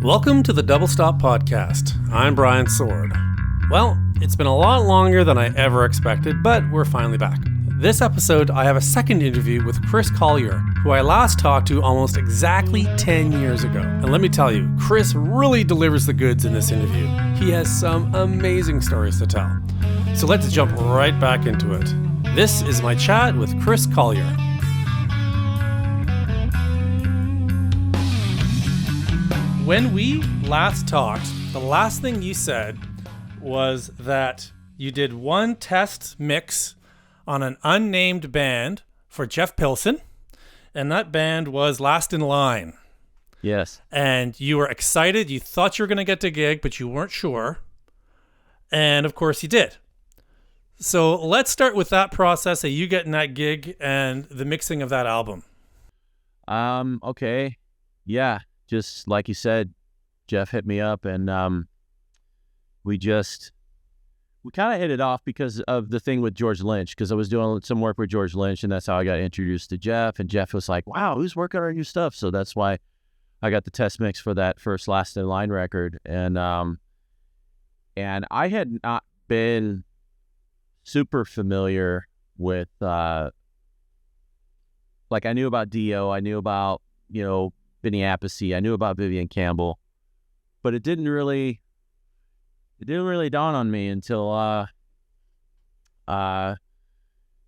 Welcome to the Double Stop Podcast. I'm Brian Sword. Well, it's been a lot longer than I ever expected, but we're finally back. This episode, I have a second interview with Chris Collier, who I last talked to almost exactly 10 years ago. And let me tell you, Chris really delivers the goods in this interview. He has some amazing stories to tell. So let's jump right back into it. This is my chat with Chris Collier. When we last talked, the last thing you said was that you did one test mix on an unnamed band for Jeff Pilson, and that band was Last in Line. Yes. And you were excited. You thought you were going to get the gig, but you weren't sure. And of course you did. So let's start with that process of you getting that gig and the mixing of that album. Okay. Yeah. Just like you said, Jeff hit me up and we kind of hit it off because of the thing with George Lynch, because I was doing some work with George Lynch, and that's how I got introduced to Jeff. And Jeff was like, wow, who's working on your stuff? So that's why I got the test mix for that first Last in Line record. And I had not been super familiar with, like, I knew about Dio, I knew about, Vinny Appice, I knew about Vivian Campbell, but it didn't really dawn on me until I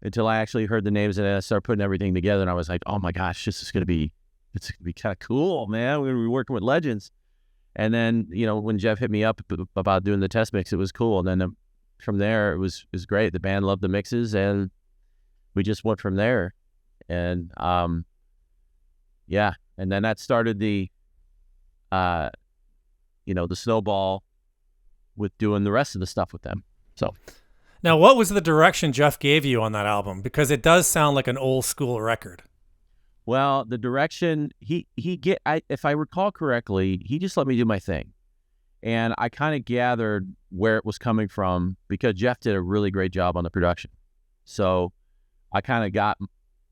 actually heard the names and I started putting everything together, and I was like, oh my gosh, it's gonna be kind of cool, man. We're gonna be working with legends. And then, when Jeff hit me up about doing the test mix, it was cool. And then from there, it was great. The band loved the mixes, and we just went from there. And yeah. And then that started the snowball with doing the rest of the stuff with them. So now, what was the direction Jeff gave you on that album? Because it does sound like an old school record. Well, the direction if I recall correctly, he just let me do my thing. And I kind of gathered where it was coming from because Jeff did a really great job on the production. So I kind of got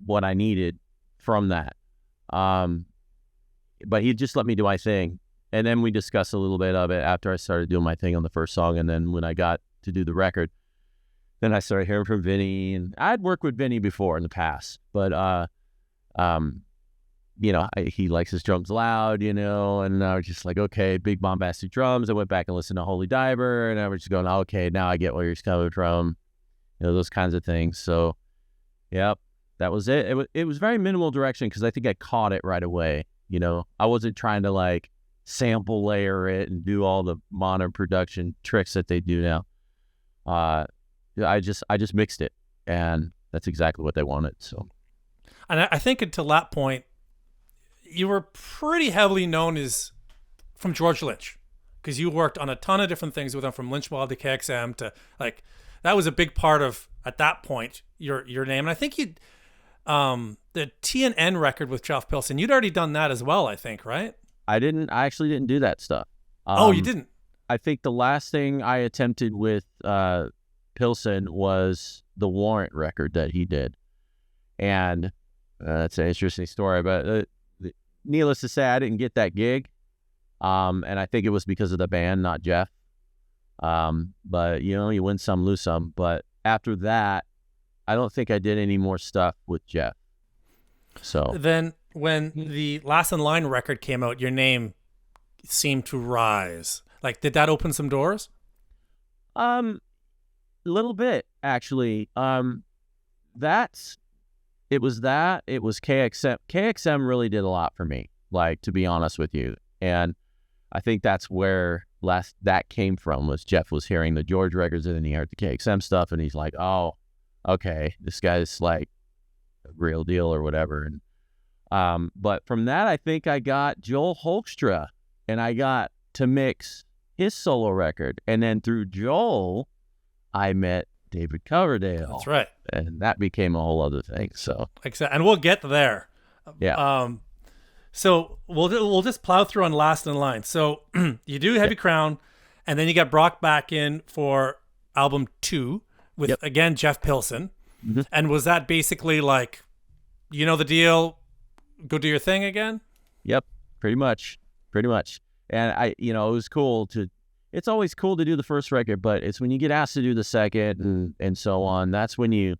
what I needed from that. But he just let me do my thing. And then we discussed a little bit of it after I started doing my thing on the first song. And then when I got to do the record, then I started hearing from Vinny. And I'd worked with Vinny before in the past, but, he likes his drums loud, and I was just like, okay, big bombastic drums. I went back and listened to Holy Diver, and I was just going, okay, now I get where he's coming from, those kinds of things. So, yep, that was it. It was very minimal direction because I think I caught it right away. I wasn't trying to like sample layer it and do all the modern production tricks that they do now. I just mixed it, and that's exactly what they wanted. So, and I think until that point, you were pretty heavily known as from George Lynch, because you worked on a ton of different things with him, from Lynch Mob to KXM to that was a big part of, at that point, your name. And I think you the T&N record with Jeff Pilson, you'd already done that as well, I think, right? I actually didn't do that stuff. You didn't? I think the last thing I attempted with Pilson was the Warrant record that he did. And that's an interesting story, but needless to say, I didn't get that gig. And I think it was because of the band, not Jeff. But you win some, lose some. But after that, I don't think I did any more stuff with Jeff. So then when the Last in Line record came out, your name seemed to rise. Did that open some doors? A little bit, actually. It was KXM. KXM really did a lot for me, to be honest with you. And I think that's where that came from, was Jeff was hearing the George records and then he heard the KXM stuff and he's like, oh, okay, this guy's like a real deal or whatever. And but from that, I think I got Joel Hoekstra, and I got to mix his solo record. And then through Joel, I met David Coverdale. That's right. And that became a whole other thing. So exactly, and we'll get there. Yeah. So we'll just plow through on Last in Line. So you do Heavy Crown, and then you get Brock back in for album 2 with again Jeff Pilson. Mm-hmm. And was that basically like, the deal, go do your thing again? Yep, pretty much. And it was cool it's always cool to do the first record, but it's when you get asked to do the second and so on, that's when you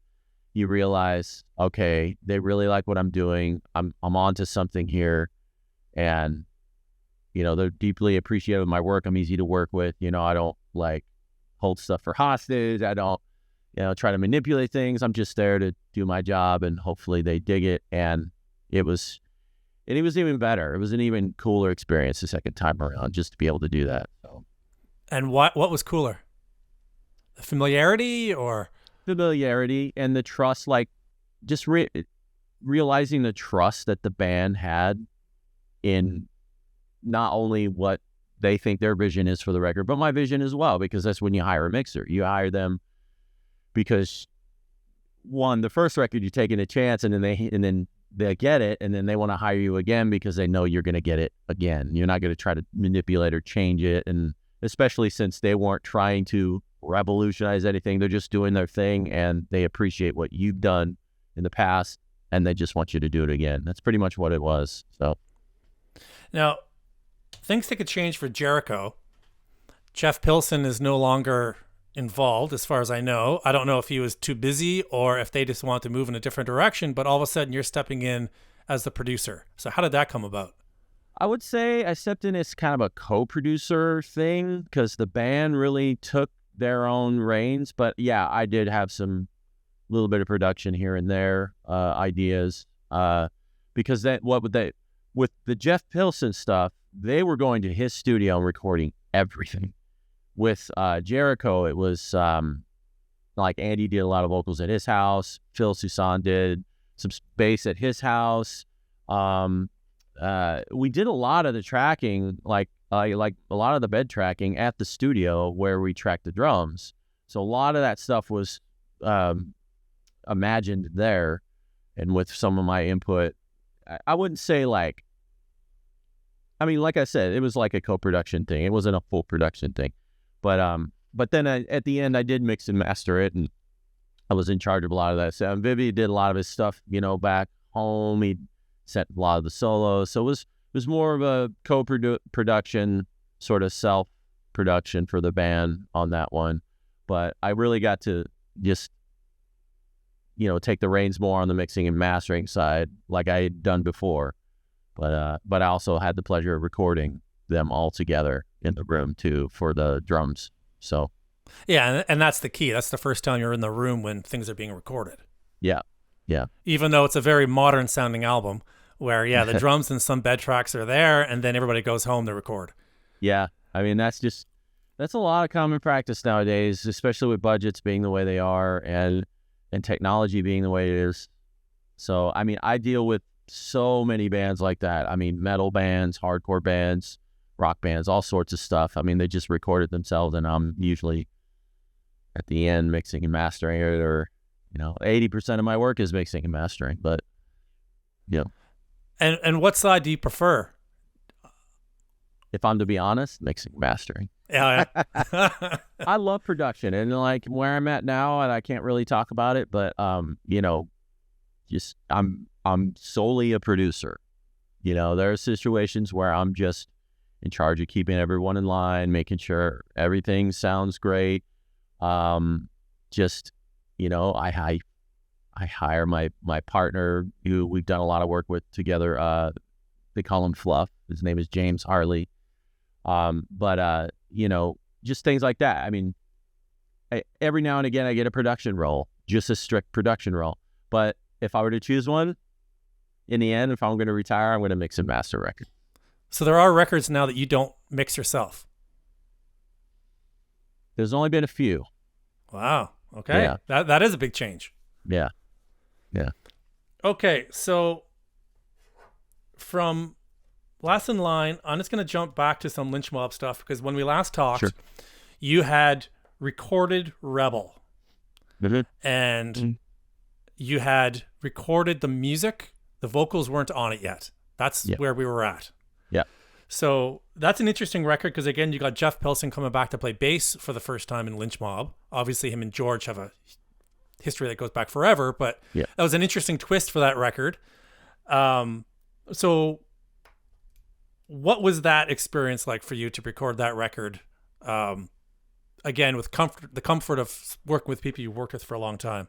realize, okay, they really like what I'm doing. I'm onto something here. And, they're deeply appreciative of my work. I'm easy to work with. I don't like hold stuff for hostage. I don't, try to manipulate things. I'm just there to do my job, and hopefully they dig it. And it was even better. It was an even cooler experience the second time around, just to be able to do that. So. And what was cooler? The familiarity or? Familiarity and the trust, like just realizing the trust that the band had in not only what they think their vision is for the record, but my vision as well, because that's when you hire a mixer. You hire them because, one, the first record you're taking a chance, and then they get it, and then they want to hire you again because they know you're going to get it again. You're not going to try to manipulate or change it, and especially since they weren't trying to revolutionize anything. They're just doing their thing, and they appreciate what you've done in the past, and they just want you to do it again. That's pretty much what it was. So now, things take a change for Jericho. Jeff Pilson is no longer involved, as far as I know. I don't know if he was too busy or if they just want to move in a different direction, but all of a sudden you're stepping in as the producer. So how did that come about? I would say I stepped in as kind of a co-producer thing, because the band really took their own reins. But yeah, I did have some little bit of production here and there, ideas, because with the Jeff Pilson stuff, they were going to his studio and recording everything. With Jericho, it was like Andy did a lot of vocals at his house. Phil Susan did some bass at his house. We did a lot of the tracking, like a lot of the bed tracking at the studio where we tracked the drums. So a lot of that stuff was imagined there, and with some of my input. I wouldn't say like I said, it was like a co-production thing. It wasn't a full production thing. But then at the end, I did mix and master it, and I was in charge of a lot of that. So Vivi did a lot of his stuff, back home. He sent a lot of the solos. So it was more of a co-production, sort of self-production for the band on that one. But I really got to just, take the reins more on the mixing and mastering side, like I had done before. But I also had the pleasure of recording them all together in the room too for the drums. So yeah, and that's the key. That's the first time you're in the room when things are being recorded. Yeah. Even though it's a very modern sounding album where the drums and some bed tracks are there, and then everybody goes home to record. Yeah, I mean that's a lot of common practice nowadays, especially with budgets being the way they are and technology being the way it is. So I mean, I deal with so many bands like that. I mean, metal bands, hardcore bands, rock bands, all sorts of stuff. I mean, they just recorded themselves, and I'm usually at the end mixing and mastering it, or 80% of my work is mixing and mastering. But and what side do you prefer? If I'm to be honest, mixing and mastering. Yeah. I love production, and like where I'm at now, and I can't really talk about it, but just I'm solely a producer. There are situations where I'm just in charge of keeping everyone in line, making sure everything sounds great. I hire my partner, who we've done a lot of work with together. They call him Fluff. His name is James Harley. Just things like that. I mean, every now and again I get a production role, just a strict production role. But if I were to choose one, in the end, if I'm going to retire, I'm going to mix and master record. So there are records now that you don't mix yourself. There's only been a few. Wow. Okay. Yeah. That is a big change. Yeah. Okay. So from last in line, I'm just going to jump back to some Lynch Mob stuff, because when we last talked, sure, you had recorded Rebel. Mm-hmm. And you had recorded the music. The vocals weren't on it yet. That's where we were at. Yeah. So that's an interesting record, because again, you got Jeff Pilson coming back to play bass for the first time in Lynch Mob. Obviously, him and George have a history that goes back forever, but that was an interesting twist for that record. So what was that experience like for you to record that record? Again, with the comfort of working with people you worked with for a long time.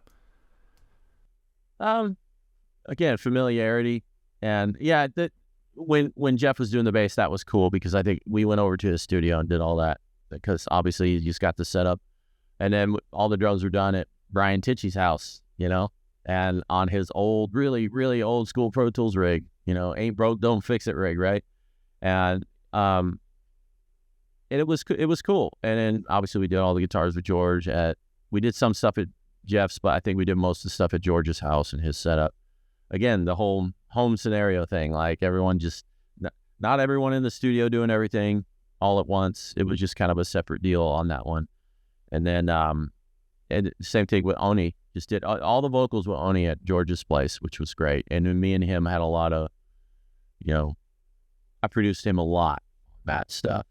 Again, familiarity, and yeah, that when Jeff was doing the bass, that was cool because I think we went over to the studio and did all that because obviously you just got the setup, and then all the drums were done at Brian Tichy's house, and on his old, really, really old school Pro Tools rig, ain't broke, don't fix it rig, right? And it was cool. And then obviously we did all the guitars with George. We did some stuff at Jeff's, but I think we did most of the stuff at George's house and his setup. Again, the whole home scenario thing, like everyone just, not everyone in the studio doing everything all at once. It was just kind of a separate deal on that one. And then and same thing with Oni. Just did all the vocals with Oni at George's place, which was great. And then me and him had a lot of, I produced him a lot of that stuff.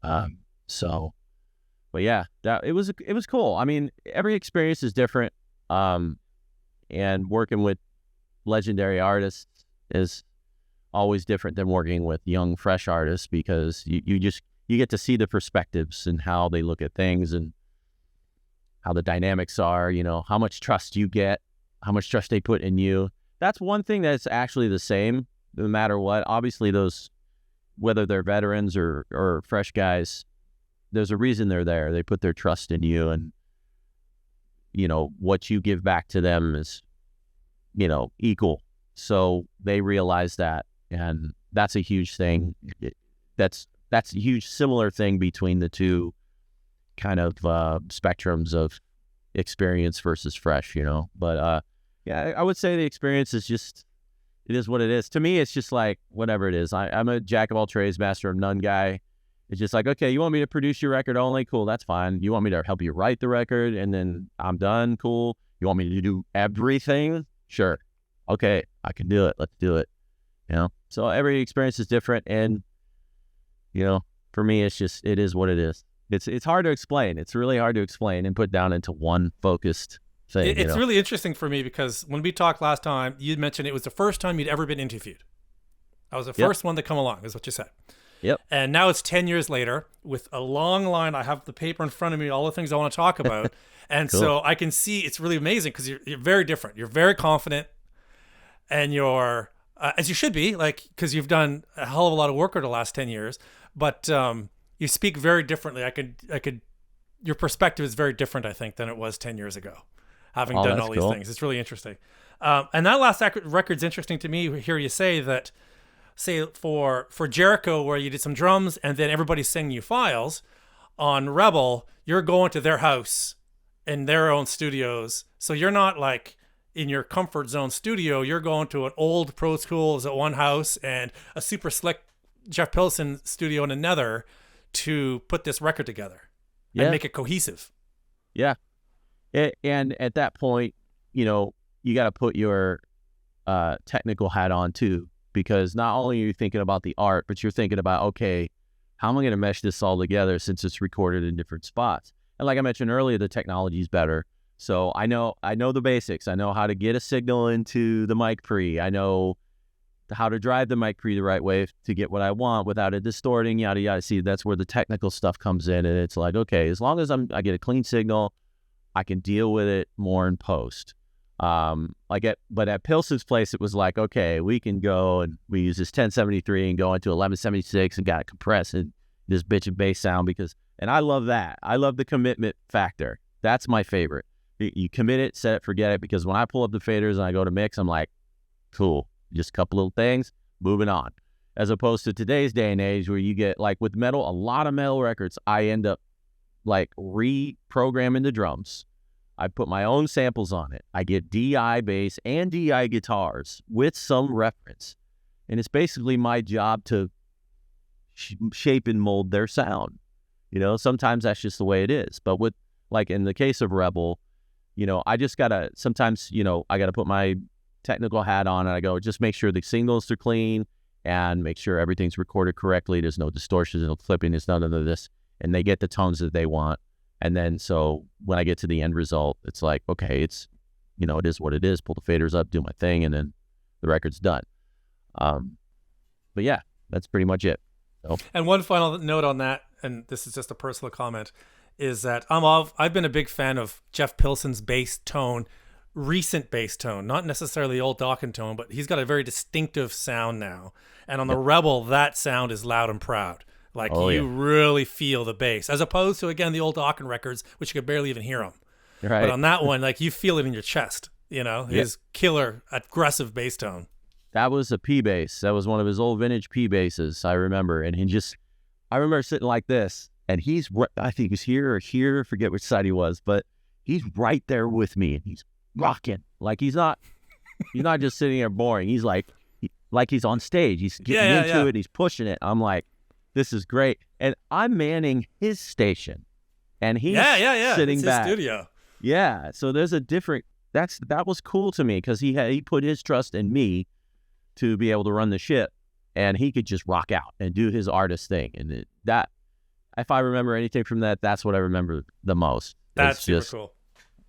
But yeah, it was cool. I mean, every experience is different. And working with legendary artists is always different than working with young, fresh artists because you get to see the perspectives and how they look at things and how the dynamics are, how much trust you get, how much trust they put in you. That's one thing that's actually the same no matter what. Obviously those, whether they're veterans or fresh guys, there's a reason they're there. They put their trust in you, and what you give back to them is equal. So they realize that, and that's a huge thing. That's a huge similar thing between the two kind of spectrums of experience versus fresh, but yeah, I would say the experience is just, it is what it is. To me, it's just like whatever it is. I'm a jack of all trades, master of none guy. It's just like, okay, you want me to produce your record only? Cool, that's fine. You want me to help you write the record and then I'm done? Cool. You want me to do everything? Sure. Okay, I can do it. Let's do it. So every experience is different, and for me, it's just, it is what it is. It's hard to explain. It's really hard to explain and put down into one focused thing. It's really interesting for me because when we talked last time, you mentioned it was the first time you'd ever been interviewed. I was the first one to come along, is what you said. Yep. And now it's 10 years later with a long line. I have the paper in front of me, all the things I want to talk about. And cool. So I can see it's really amazing because you're very different. You're very confident, and you're, as you should be, because you've done a hell of a lot of work over the last 10 years, but you speak very differently. Your perspective is very different, I think, than it was 10 years ago, having done all these things. It's really interesting. And that last record's interesting to me. Hear you say that, for Jericho, where you did some drums and then everybody's singing you files. On Rebel, you're going to their house in their own studios. So you're not like in your comfort zone studio. You're going to an old Pro Tools at one house and a super slick Jeff Pilson studio in another to put this record together and make it cohesive. Yeah. And at that point, you got to put your technical hat on too, because not only are you thinking about the art, but you're thinking about, okay, how am I going to mesh this all together since it's recorded in different spots? And like I mentioned earlier, the technology is better. So I know the basics. I know how to get a signal into the mic pre. I know how to drive the mic pre the right way to get what I want without it distorting, yada, yada. See, that's where the technical stuff comes in. And it's like, okay, as long as I get a clean signal, I can deal with it more in post. But at Pilson's place, it was like, okay, we can go and we use this 1073 and go into 1176 and got to compress it, this bitch and bass sound and I love that. I love the commitment factor. That's my favorite. You commit it, set it, forget it, because when I pull up the faders and I go to mix, I'm like, cool. Just a couple little things, moving on. As opposed to today's day and age where you get, like with metal, a lot of metal records, I end up like reprogramming the drums. I put my own samples on it. I get DI bass and DI guitars with some reference. And it's basically my job to shape and mold their sound. Sometimes that's just the way it is. But with, like in the case of Rebel, I just gotta, sometimes, I gotta put my technical hat on and I go, just make sure the signals are clean and make sure everything's recorded correctly. There's no distortions, no clipping, there's none of this. And they get the tones that they want. And then, so when I get to the end result, it's like, okay, it's, it is what it is. Pull the faders up, do my thing, and then the record's done. But yeah, That's pretty much it. So. And one final note on that, and this is just a personal comment, is that I've been a big fan of Jeff Pilson's bass tone, recent bass tone, not necessarily old Dokken tone, but he's got a very distinctive sound now. And on the Rebel, that sound is loud and proud. Like you really feel the bass, as opposed to, again, the old Dokken records, which you could barely even hear them. Right. But on that one, like you feel it in your chest, his killer aggressive bass tone. That was a P bass. That was one of his old vintage P basses, I remember. And I remember sitting like this, and I think he's here or here, forget which side he was, but he's right there with me, and he's rocking. Like he's not just sitting there boring. He's like he's on stage. He's getting into it. He's pushing it. I'm like, this is great. And I'm manning his station, and he's sitting back. His studio. Yeah. So there's a different. That was cool to me because he put his trust in me to be able to run the ship, and he could just rock out and do his artist thing. And if I remember anything from that, that's what I remember the most. That's super cool.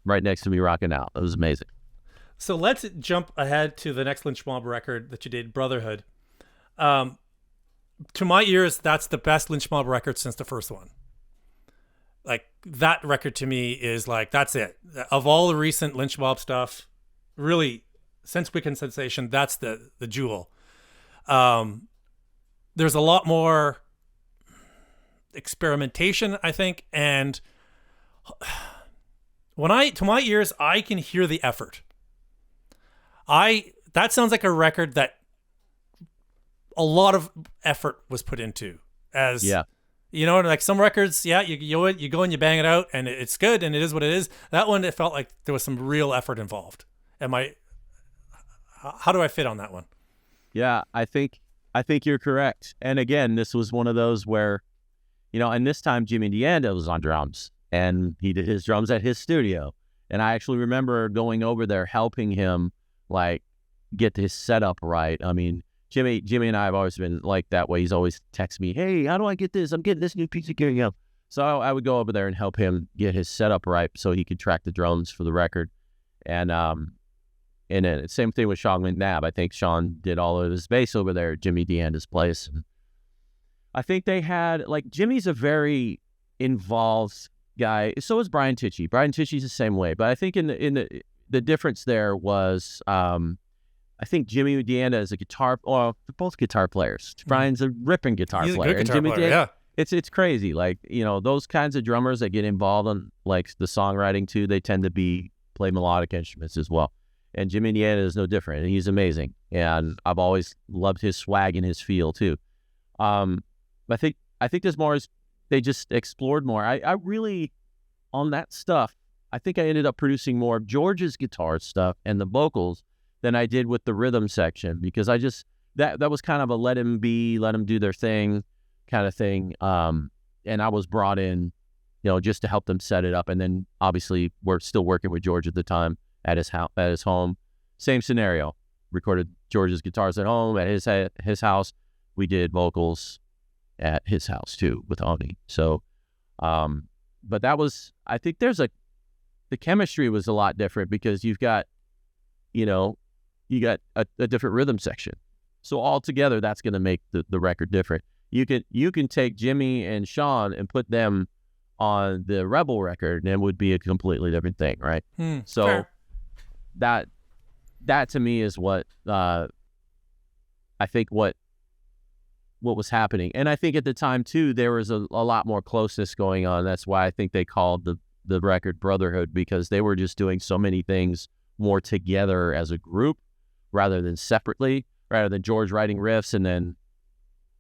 Right next to me rocking out. It was amazing. So let's jump ahead to the next Lynch Mob record that you did, Brotherhood. To my ears, that's the best Lynch Mob record since the first one. Like, that record to me is like, that's it. Of all the recent Lynch Mob stuff, really, since Weekend Sensation, that's the jewel. There's a lot more experimentation, I think, and to my ears, I can hear the effort. That sounds like a record that a lot of effort was put into. Like some records, you go and you bang it out, and it's good, and it is what it is. That one, it felt like there was some real effort involved. How do I fit on that one? Yeah, I think you're correct. And again, this was one of those where, and this time Jimmy DeAnda was on drums, and he did his drums at his studio. And I actually remember going over there, helping him like get his setup right. I mean, Jimmy and I have always been like that way. He's always texts me, "Hey, how do I get this? I'm getting this new piece of gear." So I would go over there and help him get his setup right so he could track the drums for the record. And then same thing with Sean McNabb. I think Sean did all of his bass over there at Jimmy DeAnda's place. And I think they had, like, Jimmy's a very involved guy. So is Brian Tichy. Brian Tichy's the same way. But I think in the difference there was, I think Jimmy DeAnda is a guitar. Well, they're both guitar players. Brian's a ripping guitar player. He's a good guitar player, DeAnda, yeah. It's crazy. Like, those kinds of drummers that get involved in like the songwriting too, they tend to play melodic instruments as well. And Jimmy DeAnda is no different. And he's amazing. And I've always loved his swag and his feel too. I think there's more. They just explored more. I really, on that stuff, I think I ended up producing more of George's guitar stuff and the vocals than I did with the rhythm section, because I just, that was kind of a let him do their thing kind of thing. And I was brought in, just to help them set it up. And then obviously we're still working with George at the time at his home. Same scenario. Recorded George's guitars at home, at his house. We did vocals at his house too with Oni. So, but that was, I think the chemistry was a lot different because you've got, you got a different rhythm section. So altogether, that's going to make the record different. You can take Jimmy and Sean and put them on the Rebel record, and it would be a completely different thing, right? So fair. That to me is what I think what was happening. And I think at the time too, there was a lot more closeness going on. That's why I think they called the record Brotherhood, because they were just doing so many things more together as a group rather than separately, rather than George writing riffs and then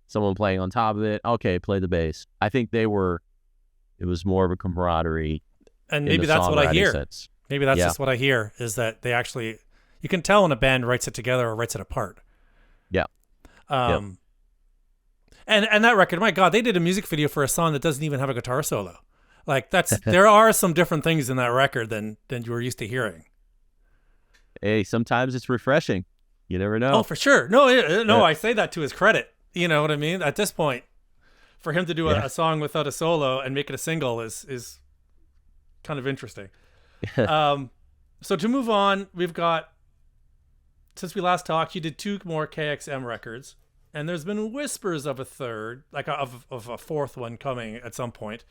someone playing on top of it. Okay, play the bass. I think it was more of a camaraderie. And maybe that's what I hear. Sense. Maybe that's just what I hear, is that they actually, you can tell when a band writes it together or writes it apart. Yeah. And that record, my God, they did a music video for a song that doesn't even have a guitar solo. Like there are some different things in that record than you were used to hearing. Hey, sometimes it's refreshing. You never know. Oh, for sure. No, I say that to his credit. You know what I mean? At this point, for him to do a song without a solo and make it a single is kind of interesting. So to move on, we've got, since we last talked, you did 2 more KXM records. and there's been whispers of a third, like of a fourth one coming at some point.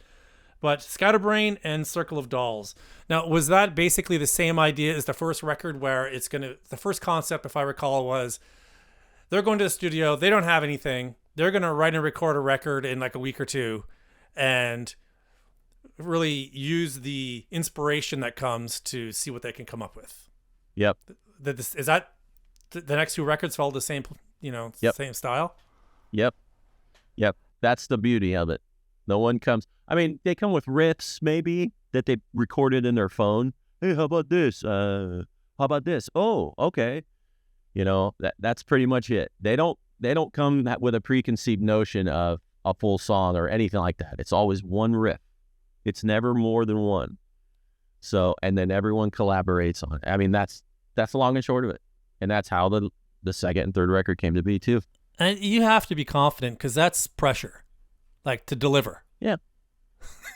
But Scatterbrain and Circle of Dolls. Now, was that basically the same idea as the first record, where the first concept, if I recall, was they're going to the studio, they don't have anything, they're going to write and record a record in like a week or two, and really use the inspiration that comes to see what they can come up with. Yep. Is that the next two records follow the same, same style? Yep. That's the beauty of it. No one comes. I mean, they come with riffs maybe that they recorded in their phone. Hey, how about this? How about this? Oh, okay. That's pretty much it. They don't come with a preconceived notion of a full song or anything like that. It's always one riff. It's never more than one. So, and then everyone collaborates on it. I mean, that's the long and short of it. And that's how the second and third record came to be too. And you have to be confident, because that's pressure, like, to deliver. Yeah.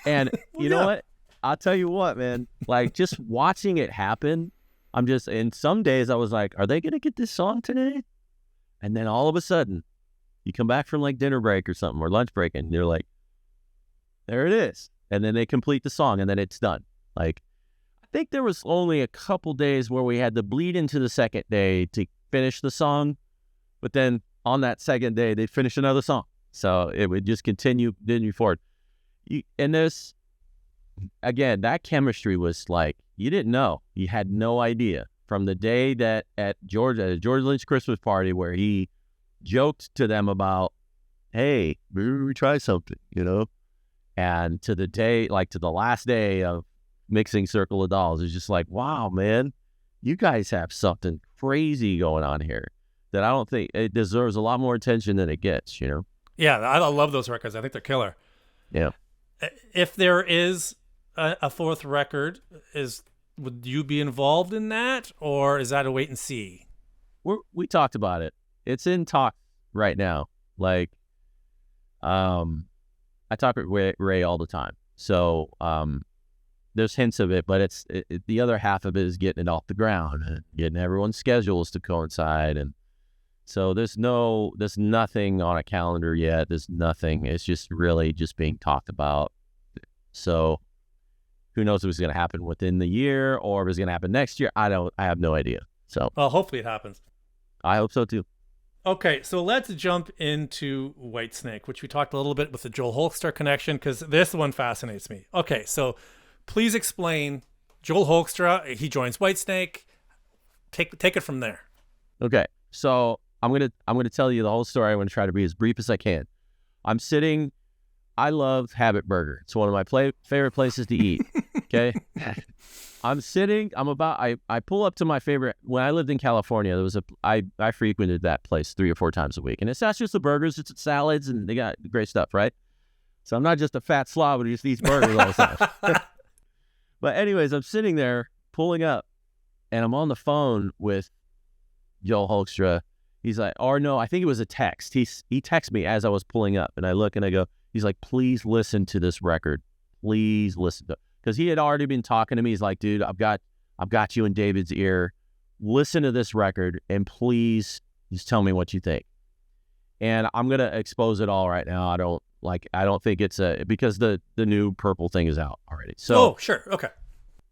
And you know what? I'll tell you what, man, like, just watching it happen, and some days I was like, are they going to get this song today? And then all of a sudden, you come back from like dinner break or something, or lunch break, and you're like, there it is. And then they complete the song, and then it's done. Like, I think there was only a couple days where we had to bleed into the second day to finish the song. But then on that second day, they'd finish another song. So it would just continue forward. And there's, again, that chemistry was like, you didn't know. You had no idea. From the day that at a George Lynch Christmas party where he joked to them about, hey, maybe we try something, and to the day, like to the last day of mixing Circle of Dolls, it's just like, wow, man, you guys have something crazy going on here that I don't think it deserves a lot more attention than it gets, Yeah, I love those records. I think they're killer. Yeah. If there is a fourth record, would you be involved in that, or is that a wait and see? We talked about it. It's in talk right now. Like, I talk with Ray all the time. So there's hints of it, but the other half of it is getting it off the ground and getting everyone's schedules to coincide. And so there's nothing on a calendar yet. There's nothing. It's just really just being talked about. So who knows if it's going to happen within the year or if it's going to happen next year. I have no idea. So, well, hopefully it happens. I hope so too. Okay, so let's jump into Whitesnake, which we talked a little bit with the Joel Hoekstra connection, because this one fascinates me. Okay, so please explain Joel Hoekstra. He joins Whitesnake. Take it from there. Okay, so I'm gonna tell you the whole story. I'm gonna try to be as brief as I can. I love Habit Burger. It's one of my favorite places to eat. Okay. I pull up to my favorite. When I lived in California, I frequented that place 3 or 4 times a week. And it's not just the burgers, it's salads, and they got great stuff, right? So I'm not just a fat slob who just eats burgers all the time. But anyways, I'm sitting there pulling up, and I'm on the phone with Joel Hoekstra. He's like, or no, I think it was a text. He texted me as I was pulling up, and I look and I go, he's like, please listen to this record. Please listen to it. Because he had already been talking to me. He's like, dude, I've got you in David's ear. Listen to this record and please just tell me what you think. And I'm gonna expose it all right now. I don't think it's because the new Purple thing is out already. So sure, okay.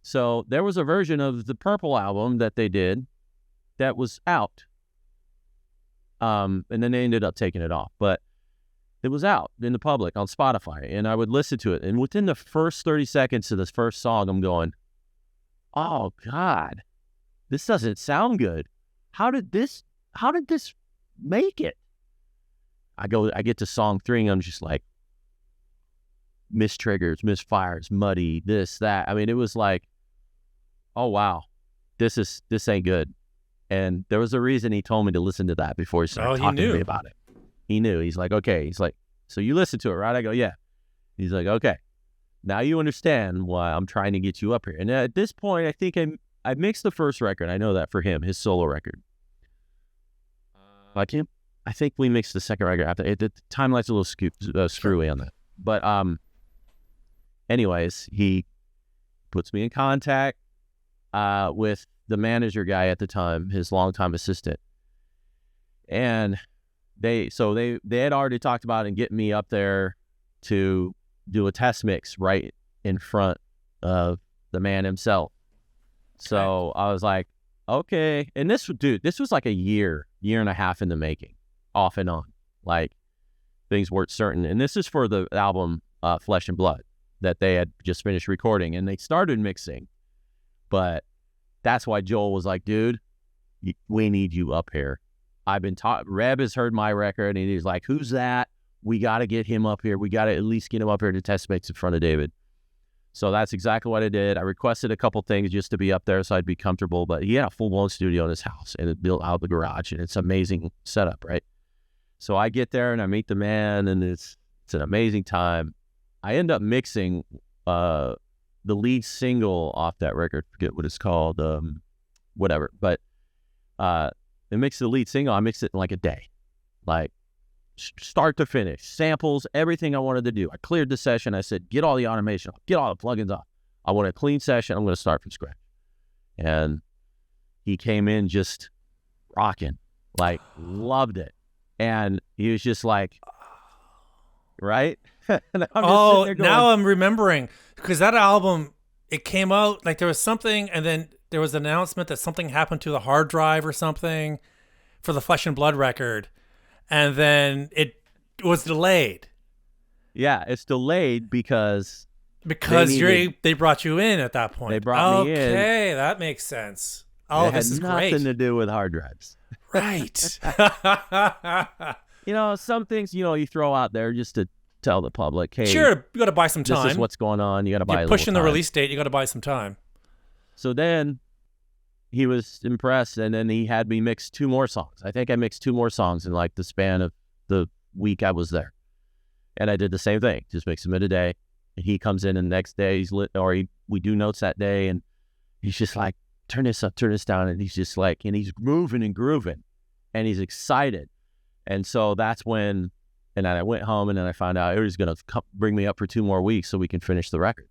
So there was a version of the Purple album that they did that was out. And then they ended up taking it off. But it was out in the public on Spotify, and I would listen to it. And within the first 30 seconds of this first song, I'm going, oh God, this doesn't sound good. How did this make it? I get to song 3, and I'm just like, mistriggers, misfires, muddy, this, that. I mean, it was like, oh wow, this ain't good. And there was a reason he told me to listen to that before he started talking to me about it. He knew. He's like, okay. He's like, so you listen to it, right? I go, yeah. He's like, okay. Now you understand why I'm trying to get you up here. And at this point, I think I mixed the first record. I know that for him, his solo record. Like him, I think we mixed the second record after. The timeline's a little screwy on that. But anyways, he puts me in contact with the manager guy at the time, his longtime assistant. And they had already talked about and getting me up there to do a test mix right in front of the man himself. So I was like, okay. And this was like a year and a half in the making, off and on. Like, things weren't certain. And this is for the album Flesh and Blood that they had just finished recording, and they started mixing. But that's why Joel was like, dude, we need you up here. I've been taught, Reb has heard my record, and he's like, who's that? We got to get him up here. We got to at least get him up here to test mix in front of David. So that's exactly what I did. I requested a couple things just to be up there so I'd be comfortable, but he had a full-blown studio in his house, and it built out the garage, and it's an amazing setup, right? So I get there, and I meet the man, and it's an amazing time. I end up mixing the lead single off that record. Forget what it's called, whatever. But I mixed the lead single. I mixed it in like a day, like start to finish, samples, everything I wanted to do. I cleared the session. I said, get all the automation off, get all the plugins off. I want a clean session. I'm going to start from scratch. And he came in just rocking, like loved it. And he was just like, right? Now I'm remembering, because that album, it came out, like there was something, and then there was an announcement that something happened to the hard drive or something for the Flesh and Blood record. And then it was delayed. Yeah, it's delayed because they brought you in at that point. They brought me in. Okay, that makes sense. Oh, this is great. It had nothing to do with hard drives. Right. Some things, you throw out there just to tell the public, hey, sure, you got to buy some time. This is what's going on. You got to buy a little time. Pushing the release date, you got to buy some time. So then he was impressed, and then he had me mix 2 more songs. I think I mixed 2 more songs in like the span of the week I was there. And I did the same thing, just mix them in a day. And he comes in, and the next day we do notes that day, and he's just like, turn this up, turn this down. And he's just like, and he's moving and grooving, and he's excited. And so that's when, and then I went home, and then I found out he was going to bring me up for 2 more weeks so we can finish the record.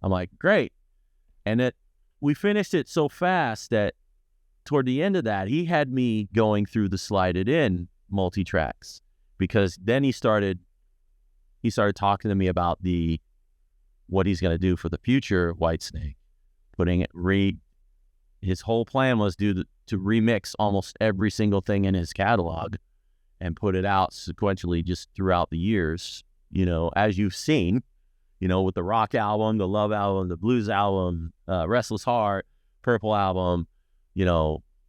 I'm like, great. And we finished it so fast that toward the end of that, he had me going through the Slide It In multi-tracks, because then he started talking to me about what he's going to do for the future of Whitesnake, his whole plan was to remix almost every single thing in his catalog and put it out sequentially just throughout the years, as you've seen, with the rock album, the love album, the blues album, Restless Heart, Purple album,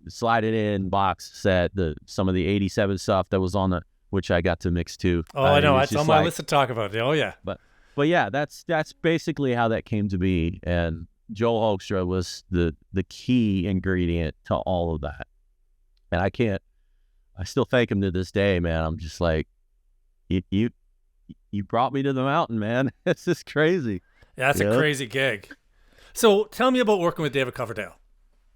Slide It In box set, some of the 87 stuff that was on which I got to mix too. Oh, I know. It's on my list to talk about. Oh yeah. But yeah, that's basically how that came to be. And Joel Hoekstra was the key ingredient to all of that. And I still thank him to this day, man. I'm just like, you brought me to the mountain, man. It's just crazy. Yeah, that's a crazy gig. So tell me about working with David Coverdale.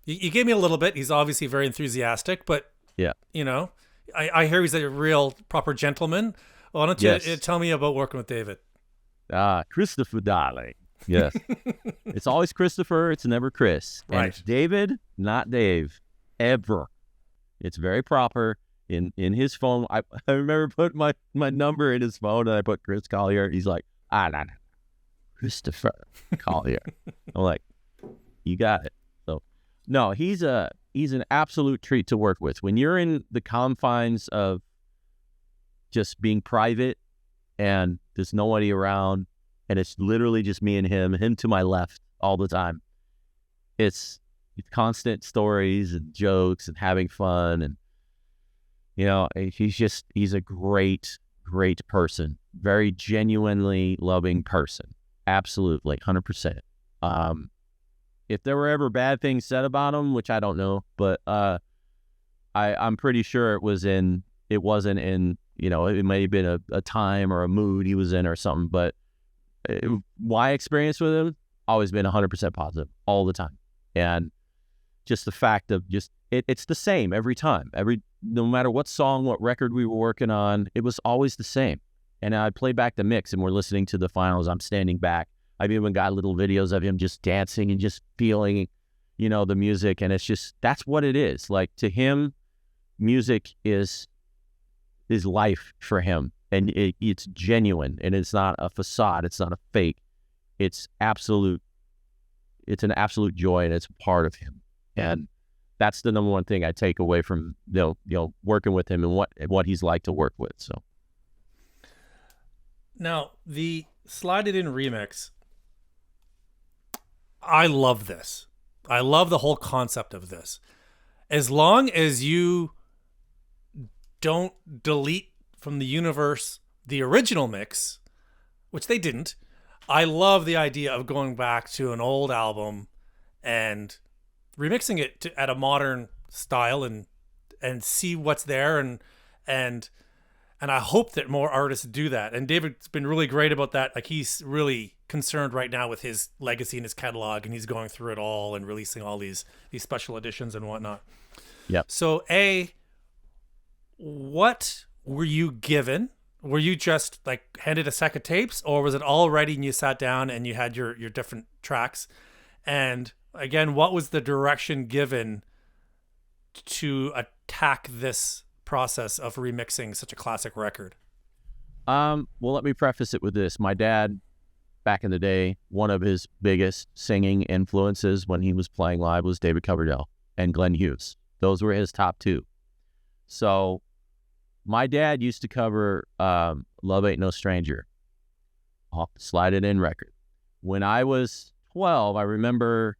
You gave me a little bit. He's obviously very enthusiastic, but yeah, I hear he's a real proper gentleman. Why don't you tell me about working with David? Christopher Darling. Yes. It's always Christopher. It's never Chris. Right. And it's David, not Dave, ever. It's very proper. In his phone, I remember putting my number in his phone, and I put Chris Collier. He's like, no. Christopher Collier. I'm like, you got it. So, no, he's an absolute treat to work with. When you're in the confines of just being private and there's nobody around, and it's literally just me and him to my left all the time. It's constant stories and jokes and having fun, and he's a great person, very genuinely loving person. Absolutely, 100%. If there were ever bad things said about him, which I don't know, but I'm pretty sure it wasn't in, it may have been a time or a mood he was in or something, but my experience with him, always been 100% positive all the time. And just the fact of it's the same every time. No matter what song, what record we were working on, it was always the same. And I'd play back the mix, and we're listening to the finals. I'm standing back. I've even got little videos of him just dancing and just feeling, the music. And it's just, that's what it is. Like, to him, music is is life for him, and it's genuine, and it's not a facade, it's not a fake. It's absolute. It's an absolute joy, and it's part of him, and that's the number one thing I take away from working with him and what he's like to work with. So now the Slide It In remix, I love this. I love the whole concept of this. As long as you don't delete from the universe the original mix, which they didn't, I love the idea of going back to an old album and remixing it at a modern style and see what's there, and I hope that more artists do that. And David's been really great about that. Like, he's really concerned right now with his legacy and his catalog, and he's going through it all and releasing all these special editions and whatnot. Yep. So what were you given? Were you just like handed a sack of tapes, or was it all ready and you sat down and you had your different tracks? And again, what was the direction given to attack this process of remixing such a classic record? Well, let me preface it with this. My dad, back in the day, one of his biggest singing influences when he was playing live was David Coverdale and Glenn Hughes. Those were his top two. So my dad used to cover Love Ain't No Stranger off the Slide It In record. When I was 12, I remember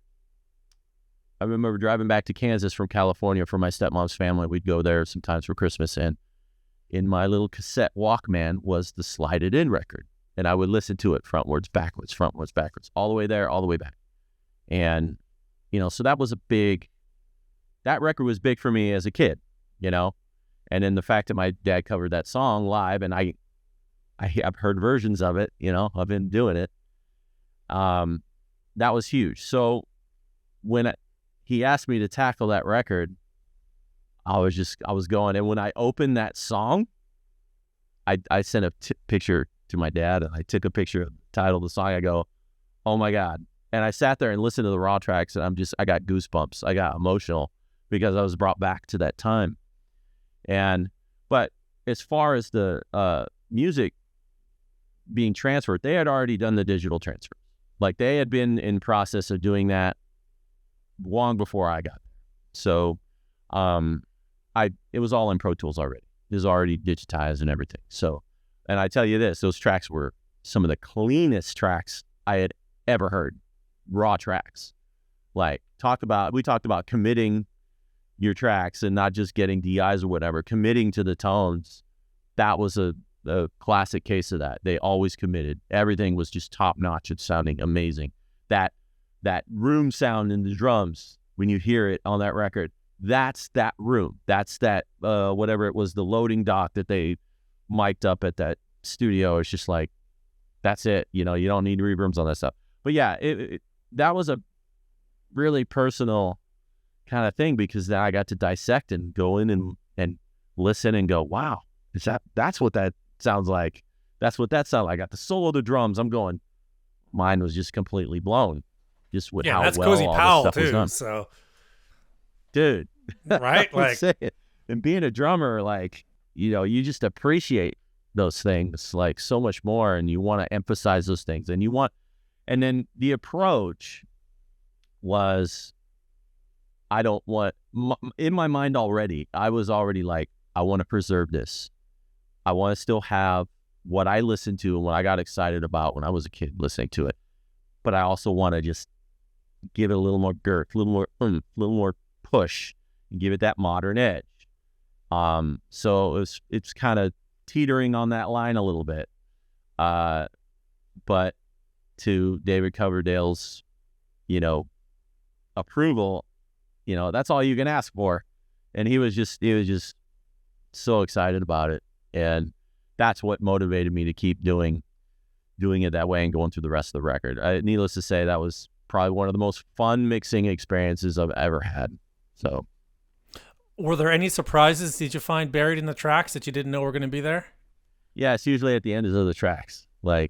driving back to Kansas from California for my stepmom's family. We'd go there sometimes for Christmas, and in my little cassette Walkman was the Slide It In record. And I would listen to it frontwards, backwards, all the way there, all the way back. And, so that record was big for me as a kid, And then the fact that my dad covered that song live, and I've heard versions of it, I've been doing it. That was huge. So when he asked me to tackle that record, I was going. And when I opened that song, I sent a picture to my dad, and I took a picture of the title of the song. I go, oh my God. And I sat there and listened to the raw tracks, and I got goosebumps. I got emotional because I was brought back to that time. But as far as the music being transferred, they had already done the digital transfer. Like, they had been in process of doing that long before I got there. So it was all in Pro Tools already. It was already digitized and everything. So, and I tell you this, those tracks were some of the cleanest tracks I had ever heard. Raw tracks. Like, we talked about committing your tracks and not just getting DIs or whatever, committing to the tones. That was a classic case of that. They always committed. Everything was just top notch and sounding amazing. That room sound in the drums, when you hear it on that record, that's that room. That's that, whatever it was, the loading dock that they mic'd up at that studio. It's just like, that's it. You don't need reverbs on that stuff. But yeah, that was a really personal kind of thing, because then I got to dissect and go in and listen and go, wow, that's what that sounds like. That's what that sounds like. I got the solo, the drums. I'm going, mine was just completely blown. Just with how that's well Cozy all Powell this stuff was too. done. So, dude, right? Like, and being a drummer, like, you just appreciate those things like so much more, and you want to emphasize those things, and then the approach was, in my mind already, I was already like, I want to preserve this. I want to still have what I listened to and what I got excited about when I was a kid listening to it. But I also want to just give it a little more girth, a little more oomph, a little more push, and give it that modern edge. So it's kind of teetering on that line a little bit. But to David Coverdale's, approval, that's all you can ask for. And he was just so excited about it. And that's what motivated me to keep doing it that way and going through the rest of the record. Needless to say, that was probably one of the most fun mixing experiences I've ever had. So, were there any surprises did you find buried in the tracks that you didn't know were going to be there? Yeah, it's usually at the end of the tracks. Bugger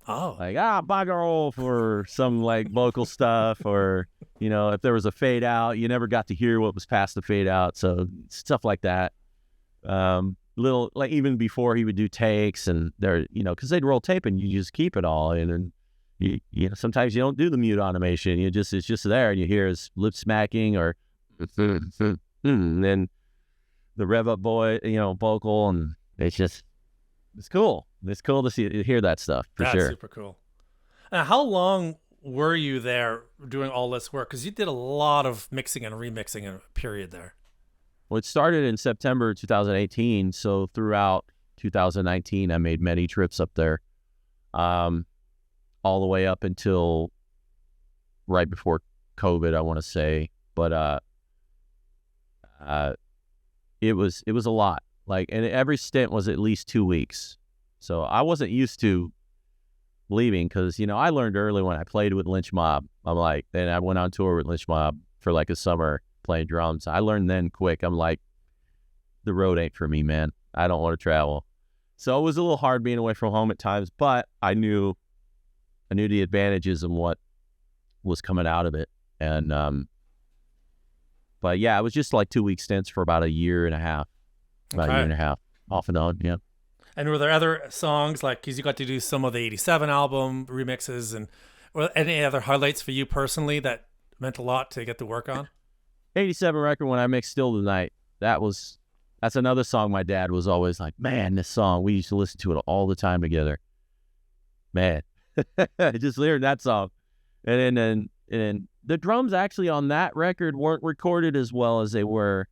off, or some like vocal stuff, or if there was a fade out, you never got to hear what was past the fade out. So stuff like that. little, like even before he would do takes, and they're, because they'd roll tape and you just keep it all in, and sometimes you don't do the mute automation. It's just there, and you hear his lip smacking or and then the rev up vocal, and it's cool. It's cool to hear that stuff for That's sure. Super cool. Now, how long were you there doing all this work? Because you did a lot of mixing and remixing in a period there. Well, it started in September 2018, so throughout 2019, I made many trips up there, all the way up until right before COVID, I want to say. But it was a lot. And every stint was at least 2 weeks. So I wasn't used to leaving because, I learned early when I played with Lynch Mob. Then I went on tour with Lynch Mob for a summer playing drums. I learned then quick. I'm like, the road ain't for me, man. I don't want to travel. So it was a little hard being away from home at times, but I knew the advantages and what was coming out of it. And, but yeah, it was just 2 week stints for about a year and a half, off and on. Yeah. And were there other songs, because you got to do some of the 87 album remixes, and were any other highlights for you personally that meant a lot to get to work on? 87 record, when I mixed Still Tonight, that's another song my dad was always like, man, this song, we used to listen to it all the time together. Man, just hearing that song. And then the drums actually on that record weren't recorded as well as they were,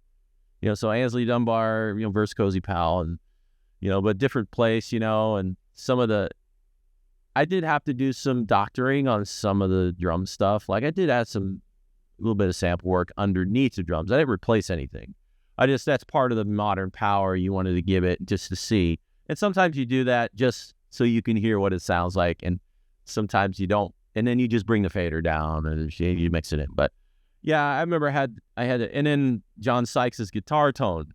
so Ansley Dunbar, verse Cozy Powell, and, but different place, and I did have to do some doctoring on some of the drum stuff. I did add a little bit of sample work underneath the drums. I didn't replace anything. That's part of the modern power you wanted to give it just to see. And sometimes you do that just so you can hear what it sounds like, and sometimes you don't. And then you just bring the fader down and you mix it in. But yeah, I remember I had it. And then John Sykes' guitar tone,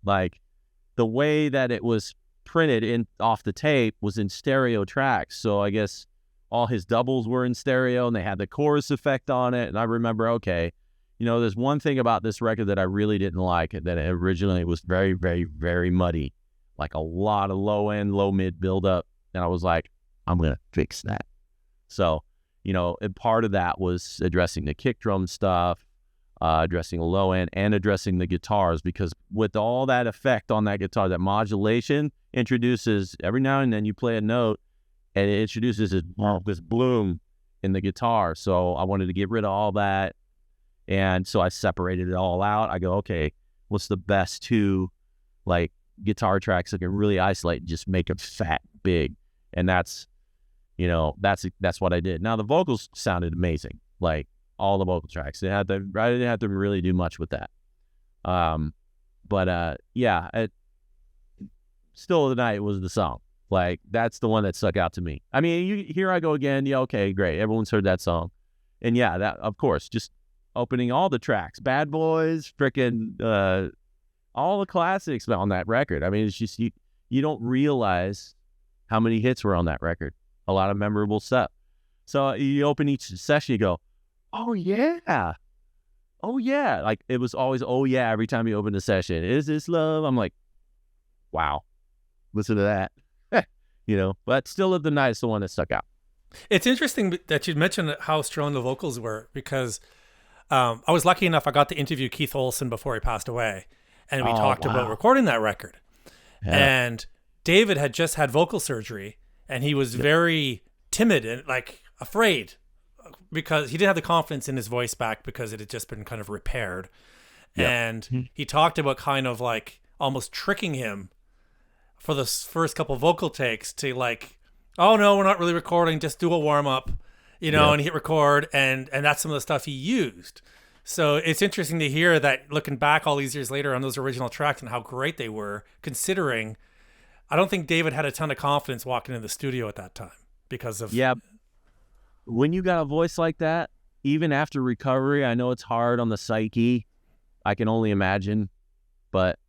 the way that it was printed off the tape was in stereo tracks. So I guess all his doubles were in stereo, and they had the chorus effect on it. And I remember, okay, there's one thing about this record that I really didn't like, that originally was very, very, very muddy, a lot of low end, low mid buildup. And I was like, I'm going to fix that. So, and part of that was addressing the kick drum stuff, addressing the low end, and addressing the guitars, because with all that effect on that guitar, that modulation introduces, every now and then you play a note, and it introduces this bloom in the guitar. So I wanted to get rid of all that. And so I separated it all out. I go, okay, what's the best two guitar tracks that can really isolate and just make them fat, big? And that's what I did. Now the vocals sounded amazing, all the vocal tracks. I didn't have to really do much with that. Yeah, Still the Night was the song. That's the one that stuck out to me. I mean, Here I Go Again. Yeah, okay, great. Everyone's heard that song. And yeah, that, of course, just opening all the tracks, Bad Boys, frickin' all the classics on that record. I mean, it's just, you don't realize how many hits were on that record. A lot of memorable stuff. So you open each session, you go, oh yeah. Oh yeah. It was always, oh yeah, every time you open the session. Is this love? I'm like, wow, listen to that. But Still the Night is the one that stuck out. It's interesting that you mentioned how strong the vocals were, because I was lucky enough, I got to interview Keith Olsen before he passed away, and we talked about recording that record. Yeah. And David had just had vocal surgery, and he was very timid and afraid, because he didn't have the confidence in his voice back, because it had just been kind of repaired. Yep. And he talked about kind of almost tricking him for the first couple vocal takes to oh no, we're not really recording, just do a warm up, and hit record, and that's some of the stuff he used. So it's interesting to hear that, looking back all these years later on those original tracks and how great they were, considering I don't think David had a ton of confidence walking in the studio at that time because of... Yeah. When you got a voice like that, even after recovery, I know it's hard on the psyche. I can only imagine. But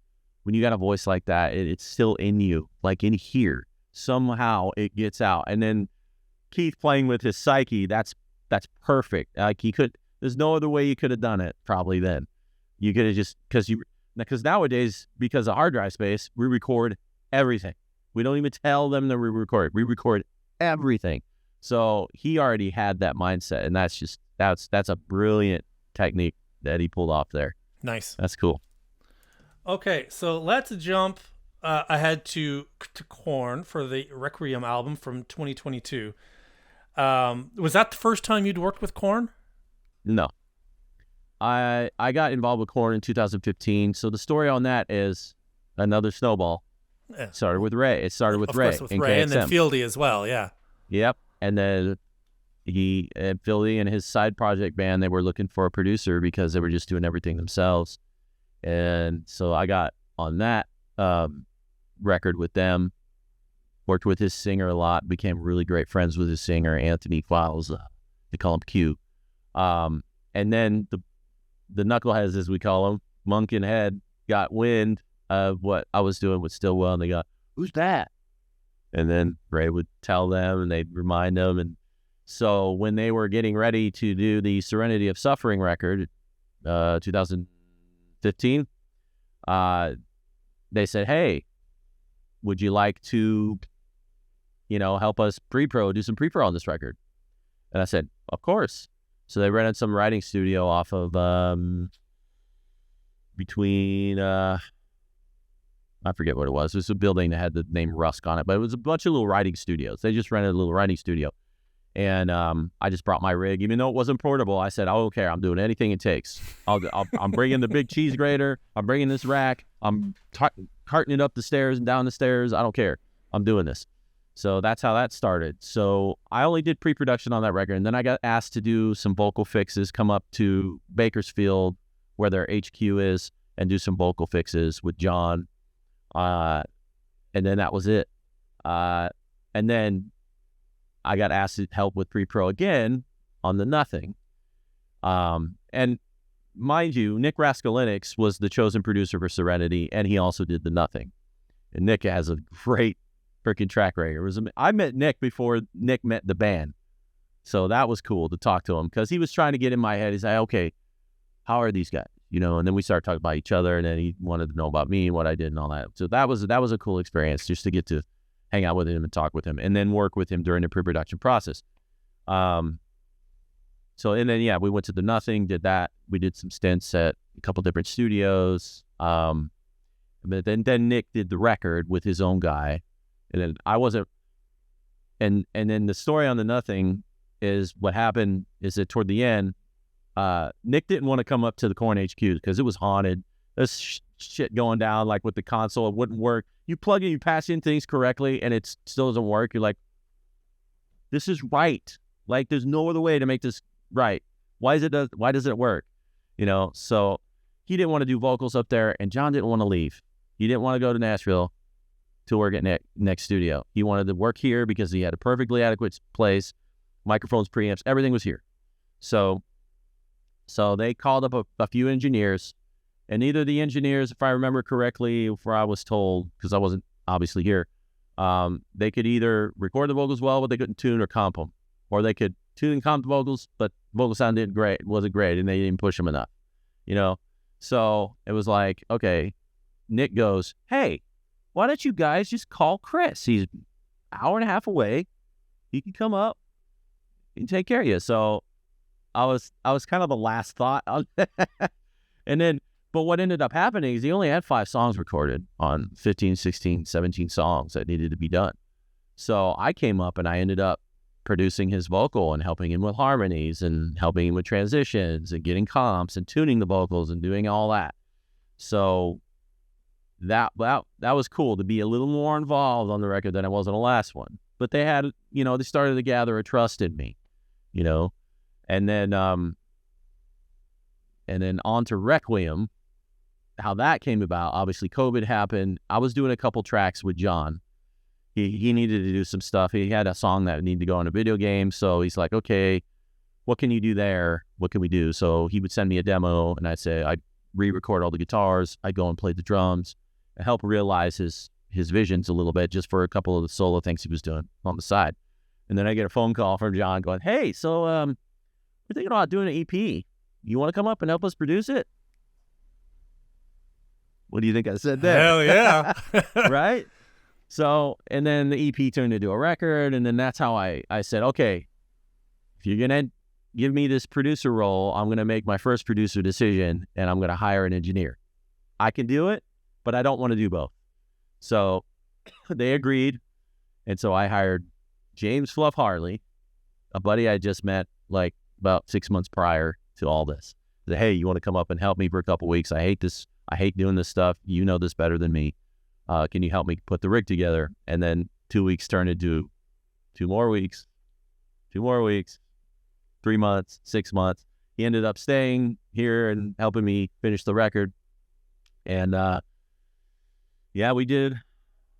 when you got a voice like that, it's still in you, in here. Somehow it gets out. And then Keith playing with his psyche, that's perfect. There's no other way you could have done it probably then. You could have just, because because nowadays, because of hard drive space, we record everything. We don't even tell them that we record. We record everything. So he already had that mindset, and that's a brilliant technique that he pulled off there. Nice. That's cool. Okay, so let's jump ahead to Korn for the Requiem album from 2022. Was that the first time you'd worked with Korn? No. I got involved with Korn in 2015. So the story on that is another snowball. Yeah. Started with Ray. It started with Ray. With Ray, and then Fieldy as well, yeah. Yep. And then Fieldy and his side project band, they were looking for a producer because they were just doing everything themselves. And so I got on that record with them, worked with his singer a lot, became really great friends with his singer, Anthony Files. They call him Q. And then the knuckleheads, as we call them, Monk and Head, got wind of what I was doing with Stillwell, and they got, "Who's that?" And then Ray would tell them, and they'd remind them. And so when they were getting ready to do the Serenity of Suffering record, 2015, they said, "Hey, would you like to, help us do some pre-pro on this record?" And I said, "Of course." So they rented some writing studio off of between I forget what it was. It was a building that had the name Rusk on it, but it was a bunch of little writing studios. They just rented a little writing studio. And I just brought my rig. Even though it wasn't portable, I said, "I don't care. I'm doing anything it takes. I'm bringing the big cheese grater. I'm bringing this rack. I'm carting it up the stairs and down the stairs. I don't care. I'm doing this." So that's how that started. So I only did pre-production on that record. And then I got asked to do some vocal fixes, come up to Bakersfield, where their HQ is, and do some vocal fixes with John. And then that was it. And then I got asked to help with pre-pro again on the Nothing. And mind you, Nick Raskolinix was the chosen producer for Serenity, and he also did the Nothing. And Nick has a great freaking track record. I met Nick before Nick met the band. So that was cool to talk to him, because he was trying to get in my head. He's like, "Okay, how are these guys?" And then we started talking about each other, and then he wanted to know about me, what I did and all that. So that was a cool experience, just to get to hang out with him and talk with him, and then work with him during the pre-production process. And then, we went to the Nothing, did that. We did some stints at a couple different studios. But then Nick did the record with his own guy, and then I wasn't. And then the story on the Nothing is, what happened is that toward the end, Nick didn't want to come up to the Korn HQ because it was haunted. There's shit going down, like with the console. It wouldn't work. You plug in, you pass in things correctly, and it still doesn't work. You're like, "This is right. Like, there's no other way to make this right. Why does it work?" So he didn't want to do vocals up there, and John didn't want to leave. He didn't want to go to Nashville to work at Nick's studio. He wanted to work here because he had a perfectly adequate place, microphones, preamps, everything was here. So they called up a few engineers, and either the engineers, if I remember correctly, if I was told, because I wasn't obviously here, they could either record the vocals well, but they couldn't tune or comp them, or they could tune and comp the vocals, but vocal sound wasn't great, and they didn't push them enough, So it was like, okay, Nick goes, "Hey, why don't you guys just call Chris? He's an hour and a half away. He can come up and take care of you." So I was kind of the last thought on that. But what ended up happening is he only had 5 songs recorded on 15, 16, 17 songs that needed to be done. So I came up and I ended up producing his vocal and helping him with harmonies and helping him with transitions and getting comps and tuning the vocals and doing all that. So that was cool to be a little more involved on the record than I was on the last one. But they had, they started to gather a trust in me, and then on to Requiem. How that came about, obviously COVID happened. I was doing a couple tracks with John. He needed to do some stuff. He had a song that needed to go in a video game. So he's like, "Okay, what can you do there? What can we do?" So he would send me a demo, and I'd say I'd re-record all the guitars. I'd go and play the drums and help realize his visions a little bit, just for a couple of the solo things he was doing on the side. And then I get a phone call from John going, "Hey, so we're thinking about doing an EP. You want to come up and help us produce it?" What do you think I said there? Hell yeah. Right? So, and then the EP turned into a record, and then that's how I said, okay, if you're going to give me this producer role, I'm going to make my first producer decision, and I'm going to hire an engineer. I can do it, but I don't want to do both. So they agreed, and so I hired James Fluff Harley, a buddy I just met like about 6 months prior to all this. I said, hey, you want to come up and help me for a couple weeks? I hate this. I hate doing this stuff. You know this better than me. Can you help me put the rig together? And then 2 weeks turned into 2 more weeks, 2 more weeks, 3 months, 6 months. He ended up staying here and helping me finish the record. And yeah, we did. I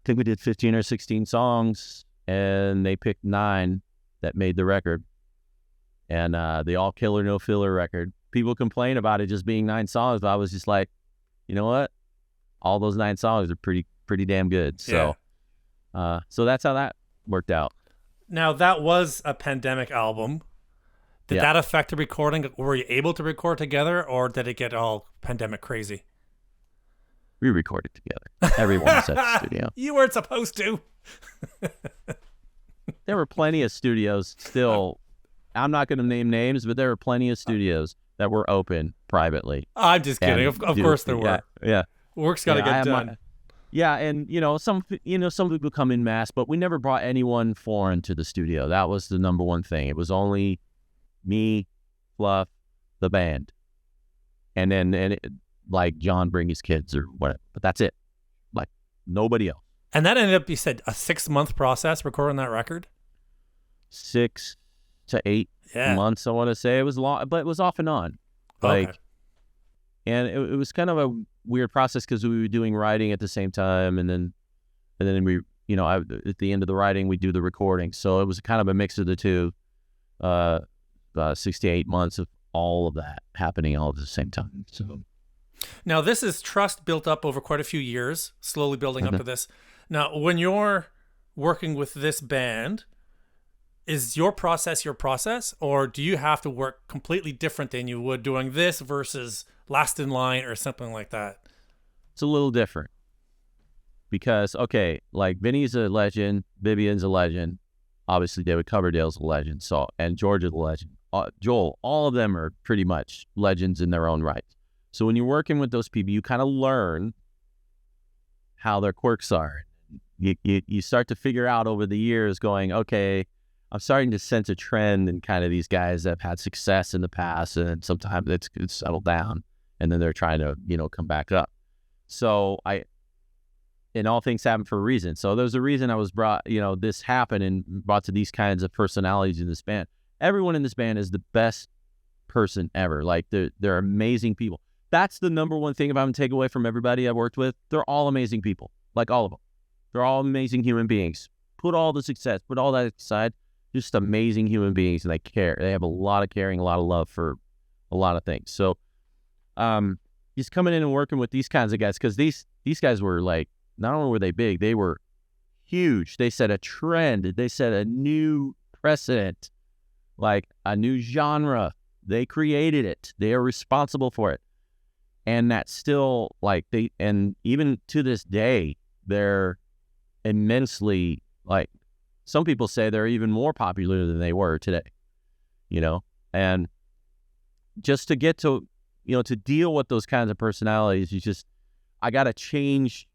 think we did 15 or 16 songs, and they picked 9 that made the record. And the all killer, no filler record. People complain about it just being 9 songs, but I was just like, you know what? All those 9 songs are pretty damn good. So, so that's how that worked out. Now, that was a pandemic album. Did that affect the recording? Were you able to record together, or did it get all pandemic crazy? We recorded together. Everyone was at the studio. You weren't supposed to. There were plenty of studios still. I'm not going to name names, but there were plenty of studios that were open privately. I'm just kidding. Of course there were. Yeah. Work's got to get done. And some people come in mass, but we never brought anyone foreign to the studio. That was the number one thing. It was only me, Fluff, the band, and then like John bring his kids or whatever. But that's it. Like nobody else. And that ended up, you said, a 6-month process recording that record? 6 to 8 months, I want to say. It was long, but it was off and on. Like, okay. And it was kind of a weird process because we were doing writing at the same time, and then we, at the end of the writing, we do the recording. So it was kind of a mix of the two. 6 to 8 months of all of that happening all at the same time. So now this is trust built up over quite a few years, slowly building up to this. Now, when you're working with this band, is your process, or do you have to work completely different than you would doing this versus Last in Line or something like that? It's a little different because, okay, like Vinny's a legend, Vivian's a legend, obviously David Coverdale's a legend, and George is a legend. Joel, all of them are pretty much legends in their own right. So when you're working with those people, you kind of learn how their quirks are. You start to figure out over the years going, okay, I'm starting to sense a trend in kind of these guys that have had success in the past, and sometimes it's settled down, and then they're trying to, come back up. So and all things happen for a reason. So there's a reason I was brought, this happened and brought to these kinds of personalities in this band. Everyone in this band is the best person ever. Like they're amazing people. That's the number one thing if I'm going to take away from everybody I've worked with. They're all amazing people, like all of them. They're all amazing human beings. Put all the success, put all that aside, just amazing human beings, and they care. They have a lot of caring, a lot of love for a lot of things. So just coming in and working with these kinds of guys, because these guys were like, not only were they big, they were huge. They set a trend. They set a new precedent, like a new genre. They created it. They are responsible for it. And that's still and even to this day, they're immensely, like, some people say they're even more popular than they were today, and just to get to, to deal with those kinds of personalities, I got to change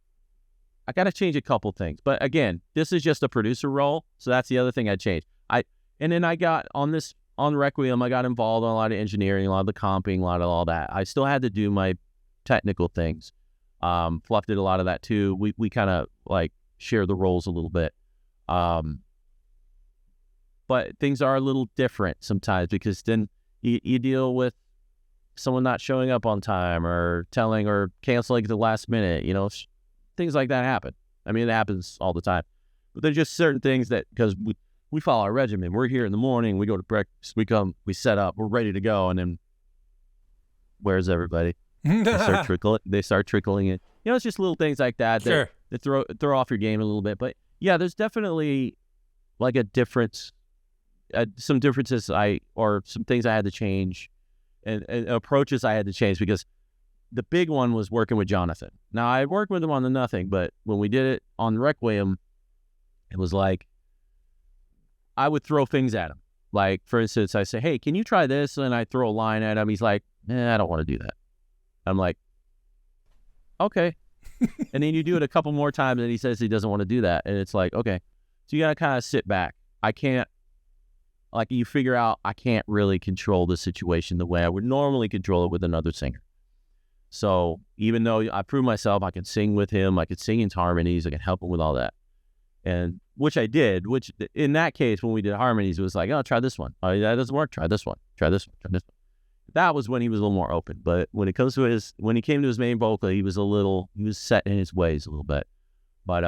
a couple things. But again, this is just a producer role. So that's the other thing I changed. And then I got on Requiem, I got involved in a lot of engineering, a lot of the comping, a lot of all that. I still had to do my technical things. Fluff did a lot of that too. We kind of like share the roles a little bit. But things are a little different sometimes because then you deal with someone not showing up on time or telling or canceling at the last minute, things like that happen. I mean, it happens all the time. But there's just certain things that, because we follow our regimen. We're here in the morning, we go to breakfast, we come, we set up, we're ready to go, and then where's everybody? They start trickling in. It's just little things like that sure. that throw off your game a little bit. But yeah, there's definitely like a difference, some differences or some things I had to change and approaches I had to change because the big one was working with Jonathan. Now, I worked with him on the Nothing, but when we did it on Requiem, it was like I would throw things at him. Like, for instance, I say, hey, can you try this? And I throw a line at him. He's like, I don't want to do that. I'm like, okay. And then you do it a couple more times, and he says he doesn't want to do that. And it's like, okay. So you got to kind of sit back. I can't, like, you figure out I can't really control the situation the way I would normally control it with another singer. So even though I proved myself, I could sing with him, I could sing in harmonies, I could help him with all that. And which I did, which in that case, when we did harmonies, it was like, oh, try this one. Oh, that doesn't work. Try this one. Try this one. Try this one. That was when he was a little more open. But when it comes to when he came to his main vocal, he was set in his ways a little bit. But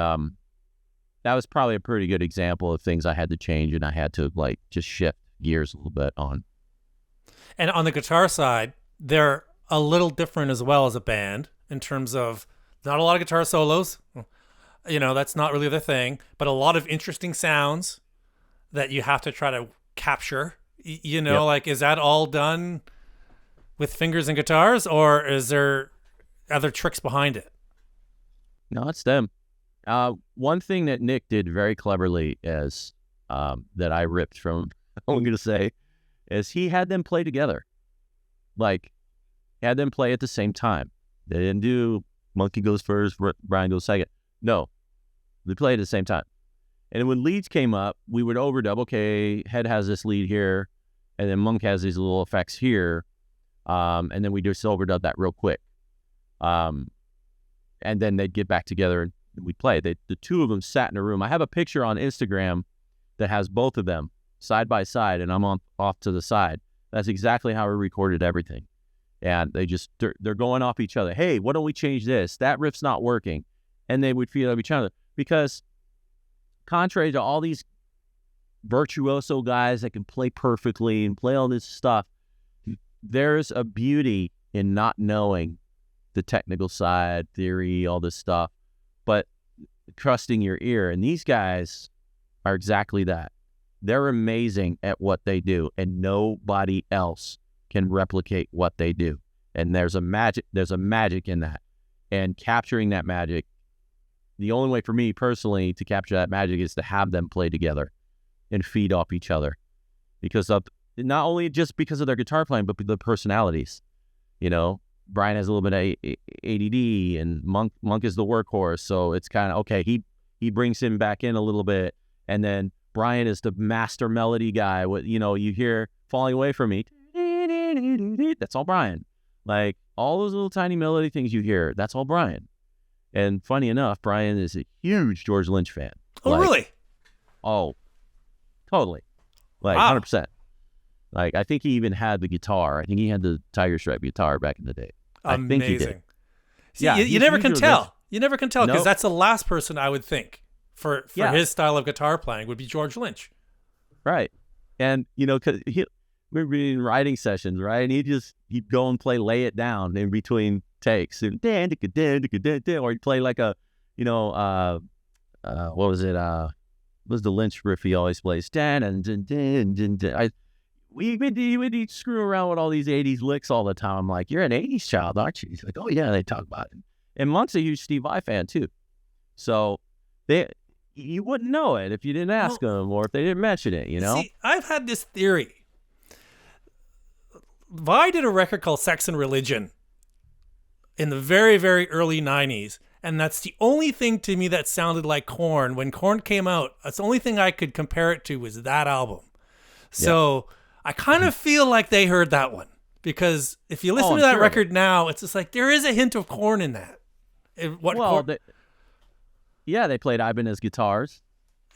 that was probably a pretty good example of things I had to change, and I had to like just shift gears a little bit on. And on the guitar side, they're a little different as well as a band in terms of not a lot of guitar solos. You know, that's not really the thing, but a lot of interesting sounds that you have to try to capture. You know, Yep. like, is that all done with fingers and guitars, or is there other tricks behind it? No, it's them. One thing that Nick did very cleverly is that I ripped from, I'm going to say, is he had them play together. Like, had them play at the same time. They didn't do Monkey goes first, Brian goes second. No, they played at the same time. And when leads came up, we would overdub. Okay, Head has this lead here, and then Monk has these little effects here, and then we just overdub that real quick. And then they'd get back together and we'd play. The two of them sat in a room. I have a picture on Instagram that has both of them side by side, and I'm off to the side. That's exactly how we recorded everything. And they're going off each other. Hey, why don't we change this? That riff's not working. And they would feed off each other. Because contrary to all these virtuoso guys that can play perfectly and play all this stuff, there's a beauty in not knowing the technical side, theory, all this stuff, but trusting your ear. And these guys are exactly that. They're amazing at what they do, and nobody else can replicate what they do. And there's a magic in that. And capturing that magic, the only way for me personally to capture that magic is to have them play together and feed off each other. Because of not only just because of their guitar playing, but the personalities. You know, Brian has a little bit of ADD, and Monk is the workhorse. So it's kind of, okay, he brings him back in a little bit. And then Brian is the master melody guy. What, you know, you hear Falling Away From Me. That's all Brian. Like, all those little tiny melody things you hear, that's all Brian. And funny enough, Brian is a huge George Lynch fan. Oh, like, really? Oh, totally. Like, wow. 100%. Like, I think he even had the guitar. I think he had the Tiger Stripe guitar back in the day. Amazing. I think he did. See, yeah, you never can tell. Lynch. You never can tell, because Nope. that's the last person I would think for his style of guitar playing would be George Lynch. Right. And, you know, because we're in writing sessions, right? And he'd go and play Lay It Down in between takes. And or he'd play like a, you know, what was it? What was the Lynch riff he always plays? We'd screw around with all these 80s licks all the time. I'm like, you're an 80s child, aren't you? He's like, oh, yeah, they talk about it. And Monk's a huge Steve Vai fan, too. So you wouldn't know it if you didn't ask them or if they didn't mention it, you know? See, I've had this theory. Vai did a record called Sex and Religion in the very, very early 90s. And that's the only thing to me that sounded like Korn. When Korn came out, that's the only thing I could compare it to was that album. So I kind of feel like they heard that one. Because if you listen to that record now, it's just like there is a hint of Korn in that. They played Ibanez guitars.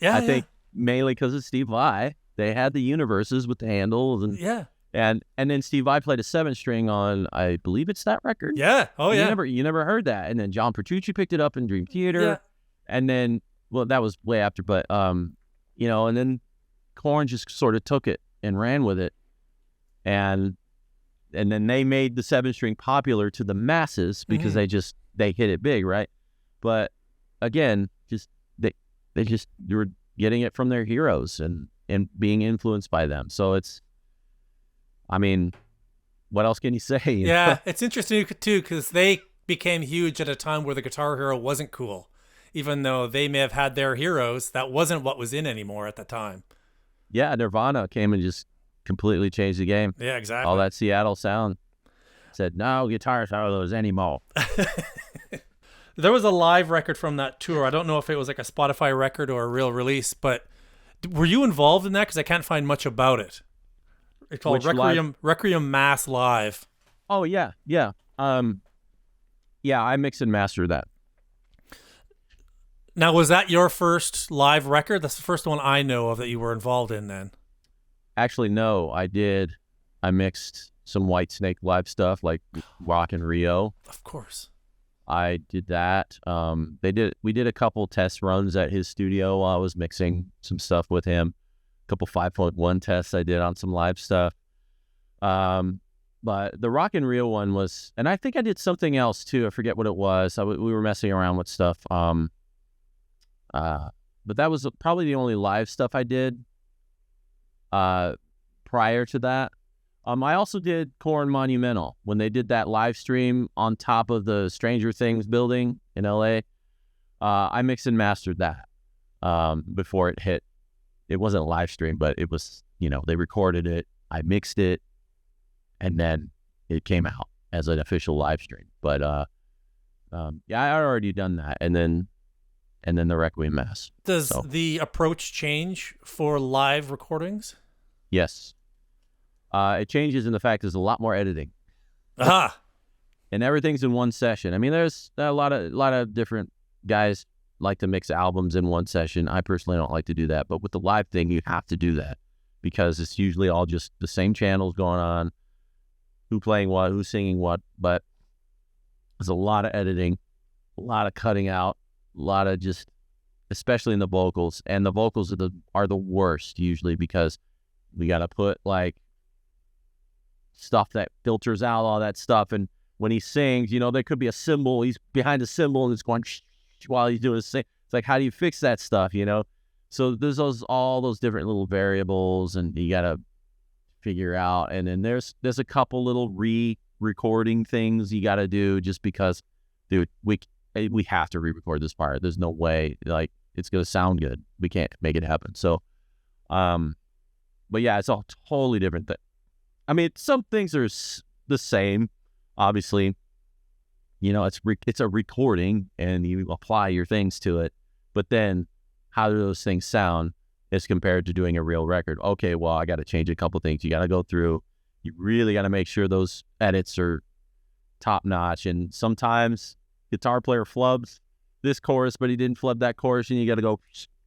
Yeah, I think mainly because of Steve Vai. They had the universes with the handles, and then Steve Vai played a 7-string on, I believe it's that record. Yeah. Oh yeah. You never heard that, and then John Petrucci picked it up in Dream Theater, and then that was way after, but you know, and then Korn just sort of took it and ran with it, and then they made the 7-string popular to the masses because they hit it big, right? But again, they were getting it from their heroes and being influenced by them. So it's, I mean, what else can you say? Yeah, it's interesting too because they became huge at a time where the Guitar Hero wasn't cool. Even though they may have had their heroes, that wasn't what was in anymore at the time. Yeah, Nirvana came and just completely changed the game. Yeah, exactly. All that Seattle sound said, no guitars are those anymore. There was a live record from that tour. I don't know if it was like a Spotify record or a real release, but were you involved in that? Because I can't find much about it. It's called Requiem Mass Live. Oh, yeah. Yeah, I mix and master that. Now, was that your first live record? That's the first one I know of that you were involved in then. Actually, no, I did. I mixed some Whitesnake live stuff like Rock in Rio. Of course. I did that. We did a couple test runs at his studio while I was mixing some stuff with him. A couple 5.1 tests I did on some live stuff. But the Rock in Rio one was, and I think I did something else too. I forget what it was. We were messing around with stuff. But that was probably the only live stuff I did prior to that. I also did Korn Monumental when they did that live stream on top of the Stranger Things building in LA. I mixed and mastered that before it hit. It wasn't a live stream, but it was, they recorded it. I mixed it, and then it came out as an official live stream. But yeah, I already done that, and then the Requiem Mass. Does the approach change for live recordings? Yes. It changes in the fact there's a lot more editing. Aha! And everything's in one session. I mean, there's a lot of different guys like to mix albums in one session. I personally don't like to do that. But with the live thing, you have to do that because it's usually all just the same channels going on, who playing what, who's singing what. But there's a lot of editing, a lot of cutting out, a lot of just, especially in the vocals. And the vocals are the worst usually because we got to put like stuff that filters out all that stuff. And when he sings, there could be a cymbal. He's behind a cymbal and it's going while he's doing his sing. It's like, how do you fix that stuff, So there's all those different little variables and you got to figure out. And then there's a couple little re-recording things you got to do just because, dude, we have to re-record this part. There's no way, like, it's going to sound good. We can't make it happen. So, but yeah, it's a totally different thing. I mean, some things are the same, obviously. It's a recording, and you apply your things to it. But then, how do those things sound as compared to doing a real record? Okay, well, I got to change a couple things. You got to go through. You really got to make sure those edits are top notch. And sometimes guitar player flubs this chorus, but he didn't flub that chorus, and you got to go.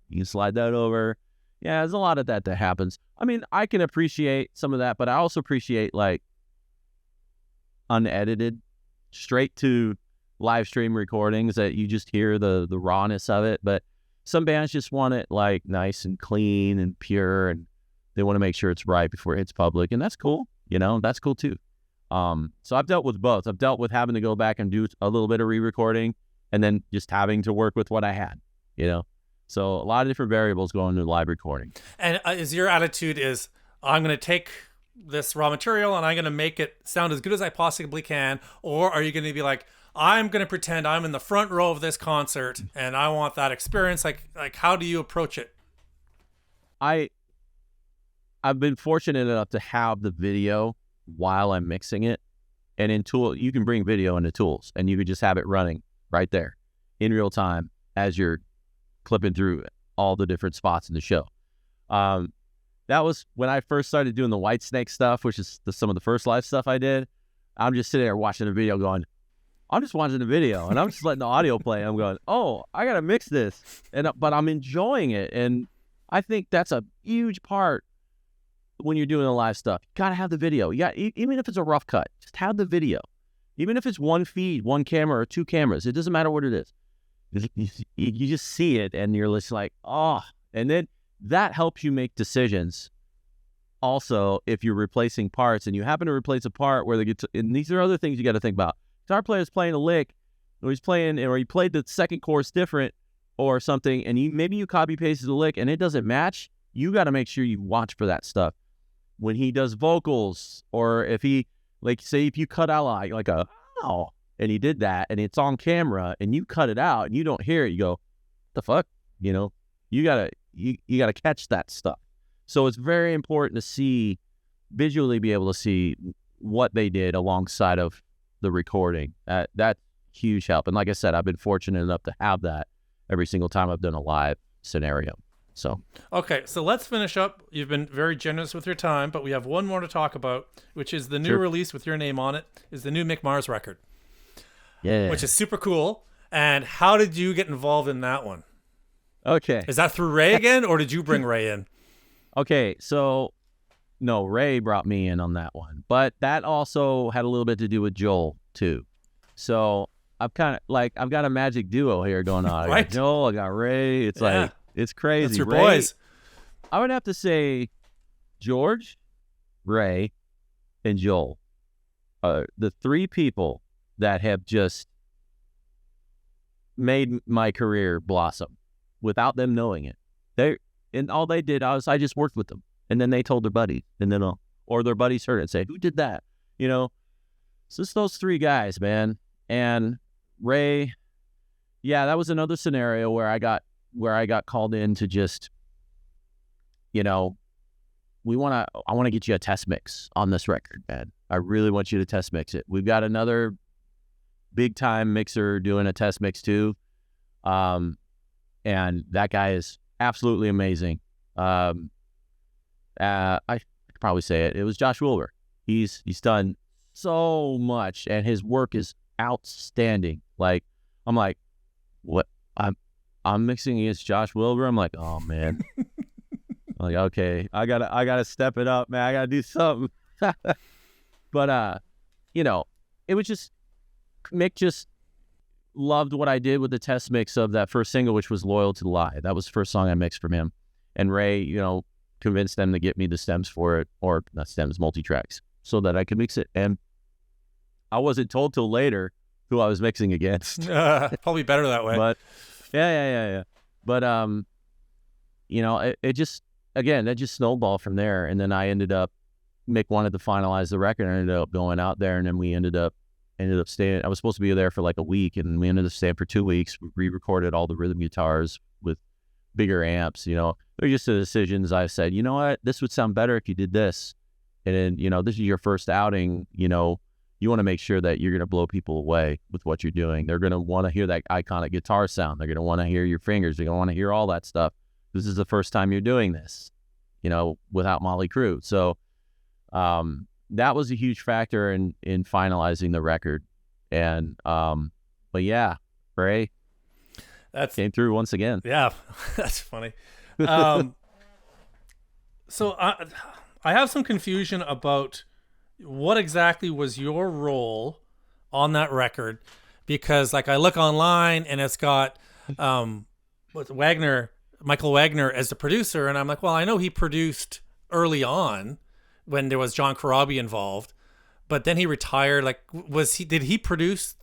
You can slide that over. Yeah, there's a lot of that happens. I mean, I can appreciate some of that, but I also appreciate like unedited, straight to live stream recordings that you just hear the rawness of it. But some bands just want it like nice and clean and pure, and they want to make sure it's right before it hits public, and that's cool. That's cool too. So I've dealt with both. I've dealt with having to go back and do a little bit of re-recording, and then just having to work with what I had. So a lot of different variables go into live recording. And is your attitude is, I'm going to take this raw material and I'm going to make it sound as good as I possibly can? Or are you going to be like, I'm going to pretend I'm in the front row of this concert and I want that experience? Like how do you approach it? I've been fortunate enough to have the video while I'm mixing it. And in Tool, you can bring video into Tools and you could just have it running right there in real time as you're clipping through all the different spots in the show. That was when I first started doing the Whitesnake stuff, which is some of the first live stuff I did. I'm just sitting there watching the video going, I'm just watching the video and I'm just letting the audio play. I'm going, oh, I got to mix this. But I'm enjoying it. And I think that's a huge part when you're doing the live stuff. You got to have the video. Even if it's a rough cut, just have the video. Even if it's one feed, one camera or two cameras, it doesn't matter what it is. You just see it and you're just like, oh, and then that helps you make decisions. Also, if you're replacing parts and you happen to replace a part where and these are other things you got to think about. Guitar player's playing a lick, or he played the second chorus different or something, and maybe you copy pasted the lick and it doesn't match. You got to make sure you watch for that stuff. When he does vocals, or if he Like, say if you cut out like a, oh, and he did that, and it's on camera, and you cut it out, and you don't hear it, you go, the fuck? You know, you gotta catch that stuff. So it's very important to see, visually be able to see what they did alongside of the recording. That's huge help. And like I said, I've been fortunate enough to have that every single time I've done a live scenario. So okay, so let's finish up. You've been very generous with your time, but we have one more to talk about, which is the new release with your name on it, is the new Mick Mars record. Yeah. Which is super cool. And how did you get involved in that one? Okay. Is that through Ray again, or did you bring Ray in? Okay, so no, Ray brought me in on that one, but that also had a little bit to do with Joel too. So I've got a magic duo here going on. Right? I got Joel, I got Ray. It's like, it's crazy. That's your Ray, boys. I would have to say George, Ray, and Joel are the three people that have just made my career blossom without them knowing it. And all they did, I just worked with them, and then they told their buddies, and then or their buddies heard it and say, "Who did that?" You know, so it's those three guys, man. And Ray, yeah, that was another scenario where I got called in to just, you know, I want to get you a test mix on this record, man. I really want you to test mix it. We've got another big time mixer doing a test mix too, and that guy is absolutely amazing. I could probably say it. It was Josh Wilbur. He's done so much, and his work is outstanding. Like, I'm like, what? I'm mixing against Josh Wilbur. I'm like, oh man. I'm like, okay, I gotta step it up, man. I gotta do something. But you know, it was just Mick just loved what I did with the test mix of that first single, which was Loyal to the Lie. That was the first song I mixed from him. And Ray, you know, convinced them to get me the stems for it, or not stems, multi-tracks, so that I could mix it. And I wasn't told till later who I was mixing against. Probably better that way. But yeah. But you know, it just, again, that just snowballed from there. And then I ended up, Mick wanted to finalize the record. I ended up going out there, and then we ended up staying. I was supposed to be there for like a week, and we ended up staying for 2 weeks. We re-recorded all the rhythm guitars with bigger amps. You know, they're just the decisions I said, you know what, this would sound better if you did this. And then, you know, this is your first outing, you know, you want to make sure that you're going to blow people away with what you're doing. They're going to want to hear that iconic guitar sound. They're going to want to hear your fingers. They're going to want to hear all that stuff. This is the first time you're doing this, you know, without Motley Crue. So that was a huge factor in finalizing the record. And but yeah, Ray came through once again. Yeah, that's funny. So I have some confusion about what exactly was your role on that record, because like I look online and it's got Michael Wagner as the producer, and I'm like, well, I know he produced early on when there was John Corabi involved, but then he retired. Like, did he produce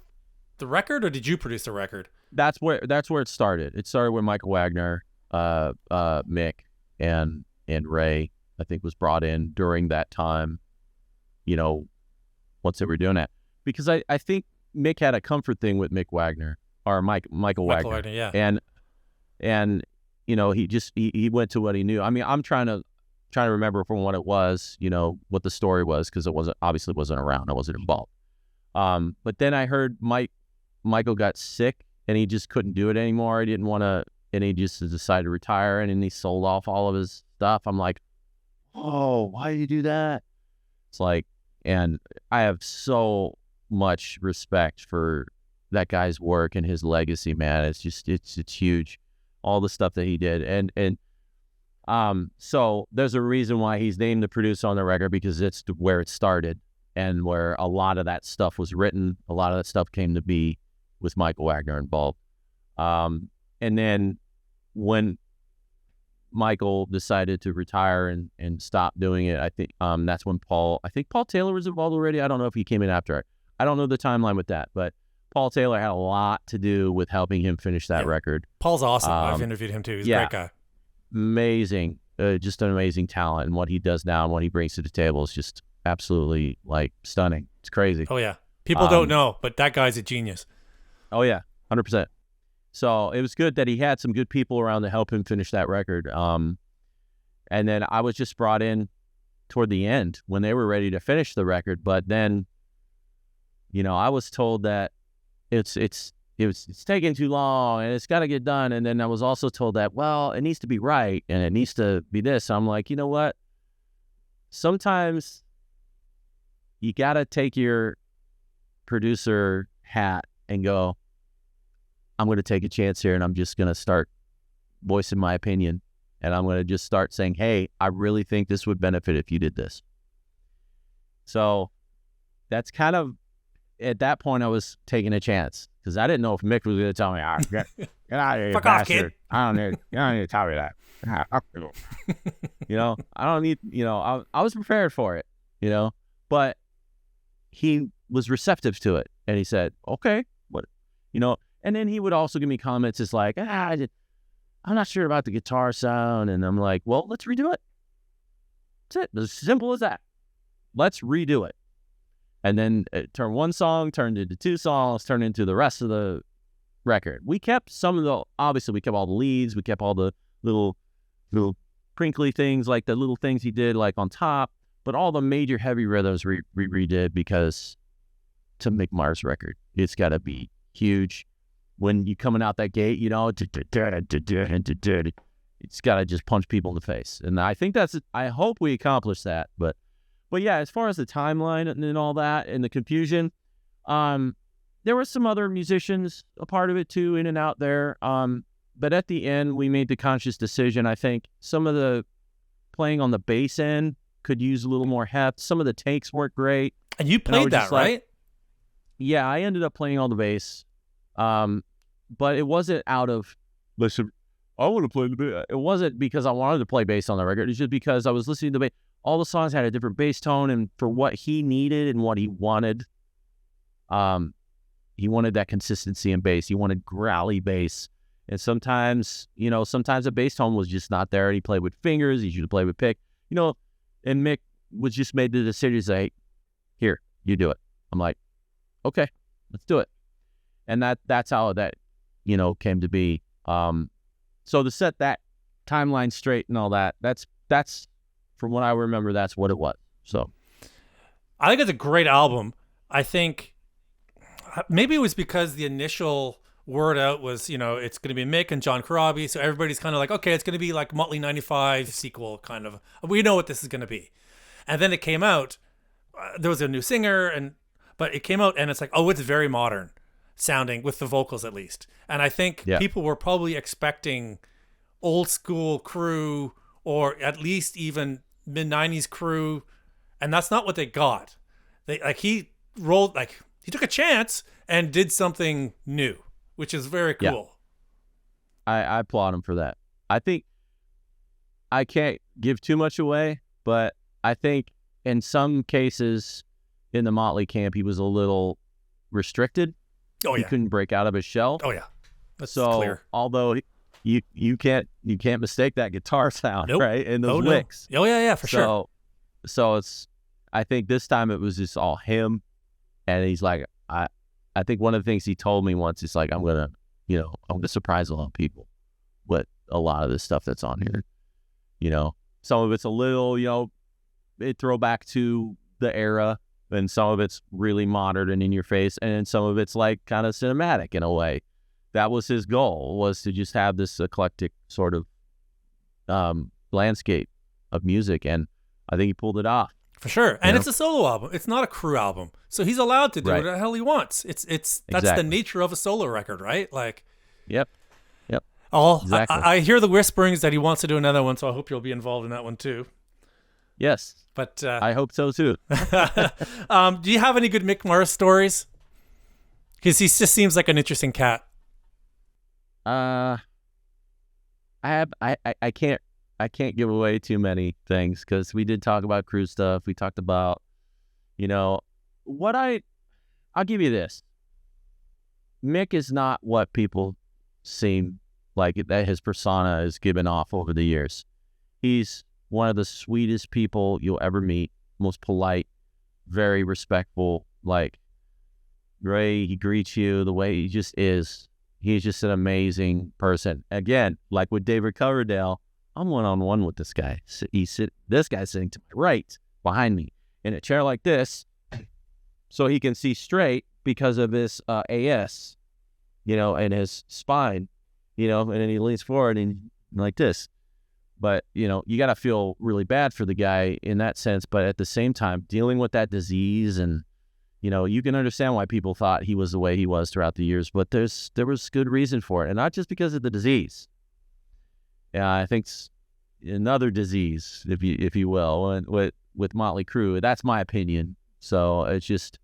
the record, or did you produce the record? That's where it started. It started with Michael Wagner, Mick, and Ray, I think, was brought in during that time, you know, once they were doing that. Because I think Mick had a comfort thing with Mick Wagner, or Michael Wagner. Yeah. And you know, he went to what he knew. I mean, I'm trying to remember from what it was, you know, what the story was, because it obviously wasn't around. I wasn't involved. But then I heard Michael got sick and he just couldn't do it anymore. He didn't want to, and he just decided to retire, and then he sold off all of his stuff. I'm like, oh, why did you do that? It's like, and I have so much respect for that guy's work and his legacy, man. It's just, it's huge. All the stuff that he did. And so there's a reason why he's named the producer on the record, because it's where it started and where a lot of that stuff was written. A lot of that stuff came to be with Michael Wagner involved. And then when Michael decided to retire and stop doing it, I think that's when Paul Taylor was involved already. I don't know if he came in after it. I don't know the timeline with that, but Paul Taylor had a lot to do with helping him finish that record. Paul's awesome. I've interviewed him too. He's a great guy. Amazing. Just an amazing talent, and what he does now and what he brings to the table is just absolutely like stunning. It's crazy. Oh yeah, people don't know, but that guy's a genius. Oh yeah, 100%. So it was good that he had some good people around to help him finish that record. And then I was just brought in toward the end when they were ready to finish the record. But then, I was told that it's taking too long and it's got to get done. And then I was also told that, well, it needs to be right and it needs to be this. So I'm like, you know what? Sometimes you got to take your producer hat and go, I'm going to take a chance here and I'm just going to start voicing my opinion. And I'm going to just start saying, hey, I really think this would benefit if you did this. So that's kind of, at that point, I was taking a chance because I didn't know if Mick was going to tell me, get out of here, fuck bastard. off, kid. You don't need to tell me that. I don't need, I was prepared for it, but he was receptive to it. And he said, okay, what, and then he would also give me comments. It's like, I'm not sure about the guitar sound. And I'm like, well, let's redo it. That's it. As simple as that. Let's redo it. And then it turned one song, turned into two songs, turned into the rest of the record. We kept obviously we kept all the leads. We kept all the little crinkly things, like the little things he did like on top, but all the major heavy rhythms we redid because it's a Mick Mars record. It's got to be huge. When you coming out that gate, it's got to just punch people in the face. And I think I hope we accomplished that. But yeah, as far as the timeline and all that and the confusion, there were some other musicians a part of it too, in and out there. But at the end, we made the conscious decision. I think some of the playing on the bass end could use a little more heft. Some of the takes weren't great. And you played that, right? Yeah, I ended up playing all the bass. But it wasn't out of, listen, I want to play the bass. It wasn't because I wanted to play bass on the record. It's just because I was listening to bass. All the songs had a different bass tone, and for what he needed and what he wanted that consistency in bass. He wanted growly bass. And sometimes a bass tone was just not there. And he played with fingers. He should play with pick. And Mick was just made the decision to say, here, you do it. I'm like, okay, let's do it. And that's how that, came to be. So to set that timeline straight and all that, that's from what I remember, that's what it was. So I think it's a great album. I think maybe it was because the initial word out was, it's going to be Mick and John Corabi. So everybody's kind of like, okay, it's going to be like Motley 95 sequel kind of. We know what this is going to be. And then it came out. There was a new singer, but it came out and it's like, oh, it's very modern sounding with the vocals at least. And I think people were probably expecting old school Crew or at least even mid-90s Crew, and that's not what they got. He took a chance and did something new, which is very cool. Yeah. I applaud him for that. I think I can't give too much away, but I think in some cases in the Motley camp he was a little restricted. Oh yeah. He couldn't break out of his shell. Oh yeah. That's clear. Although you can't mistake that guitar sound, right? And those licks. No. Oh yeah, for sure. So I think this time it was just all him, and he's like, I think one of the things he told me once is like, I'm gonna surprise a lot of people with a lot of this stuff that's on here. Some of it's a little, it throwback to the era, and some of it's really modern and in your face, and some of it's like kind of cinematic in a way. That was his goal, was to just have this eclectic sort of landscape of music, and I think he pulled it off. For sure. And it's a solo album. It's not a Crew album. So he's allowed to do whatever the hell he wants. That's the nature of a solo record, right? Like, Yep. Exactly. I hear the whisperings that he wants to do another one, so I hope you'll be involved in that one too. Yes. But I hope so too. Do you have any good Mick Mars stories? Because he just seems like an interesting cat. I can't give away too many things because we did talk about Crew stuff. We talked about, I'll give you this. Mick is not what people seem like that his persona is given off over the years. He's one of the sweetest people you'll ever meet, most polite. very respectful. Like, Ray, he greets you the way he just is. He's just an amazing person. Again, like with David Coverdale, I'm one-on-one with this guy. This guy's sitting to my right, behind me, in a chair like this, so he can see straight because of his AS, and his spine, and then he leans forward and like this. But, you got to feel really bad for the guy in that sense. But at the same time, dealing with that disease and, you can understand why people thought he was the way he was throughout the years. But there was good reason for it. And not just because of the disease. Yeah, I think another disease, if you will, with Motley Crue. That's my opinion. So it's just,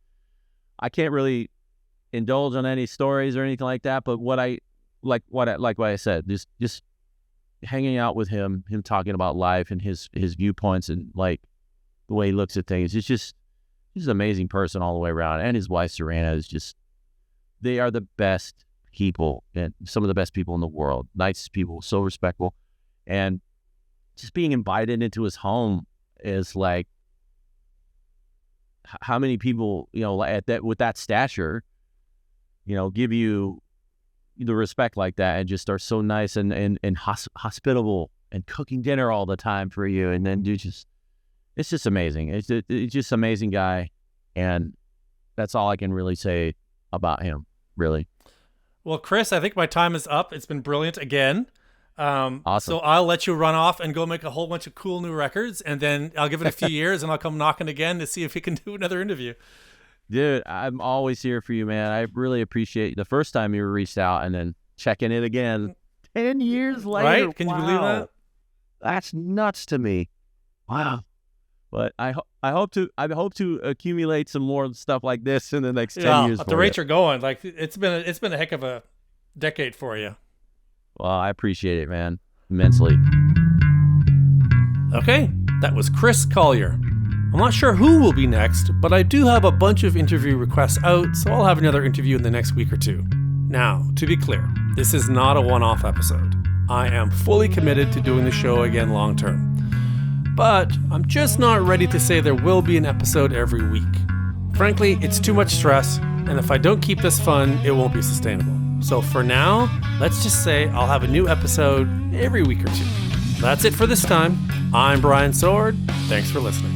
I can't really indulge on any stories or anything like that. But what I said, just hanging out with him talking about life and his viewpoints and like the way he looks at things. He's an amazing person all the way around. And his wife, Serena, they are the best people and some of the best people in the world. Nice people, so respectful. And just being invited into his home is like, how many people, with that stature, give you the respect like that and just are so nice and hospitable and cooking dinner all the time for you. And then it's just amazing. It's just an amazing guy. And that's all I can really say about him, really. Well, Chris, I think my time is up. It's been brilliant again. Awesome. So I'll let you run off and go make a whole bunch of cool new records. And then I'll give it a few years and I'll come knocking again to see if we can do another interview. Dude, I'm always here for you, man. I really appreciate the first time you reached out and then checking in again 10 years later. Right? Can you believe that? That's nuts to me. Wow. But I hope to accumulate some more stuff like this in the next 10 years. At the rate you're going, like it's been a heck of a decade for you. Well, I appreciate it, man, immensely. Okay, that was Chris Collier. I'm not sure who will be next, but I do have a bunch of interview requests out, so I'll have another interview in the next week or two. Now, to be clear, this is not a one-off episode. I am fully committed to doing the show again long term. But I'm just not ready to say there will be an episode every week. Frankly, it's too much stress, and if I don't keep this fun, it won't be sustainable. So for now, let's just say I'll have a new episode every week or two. That's it for this time. I'm Brian Sword. Thanks for listening.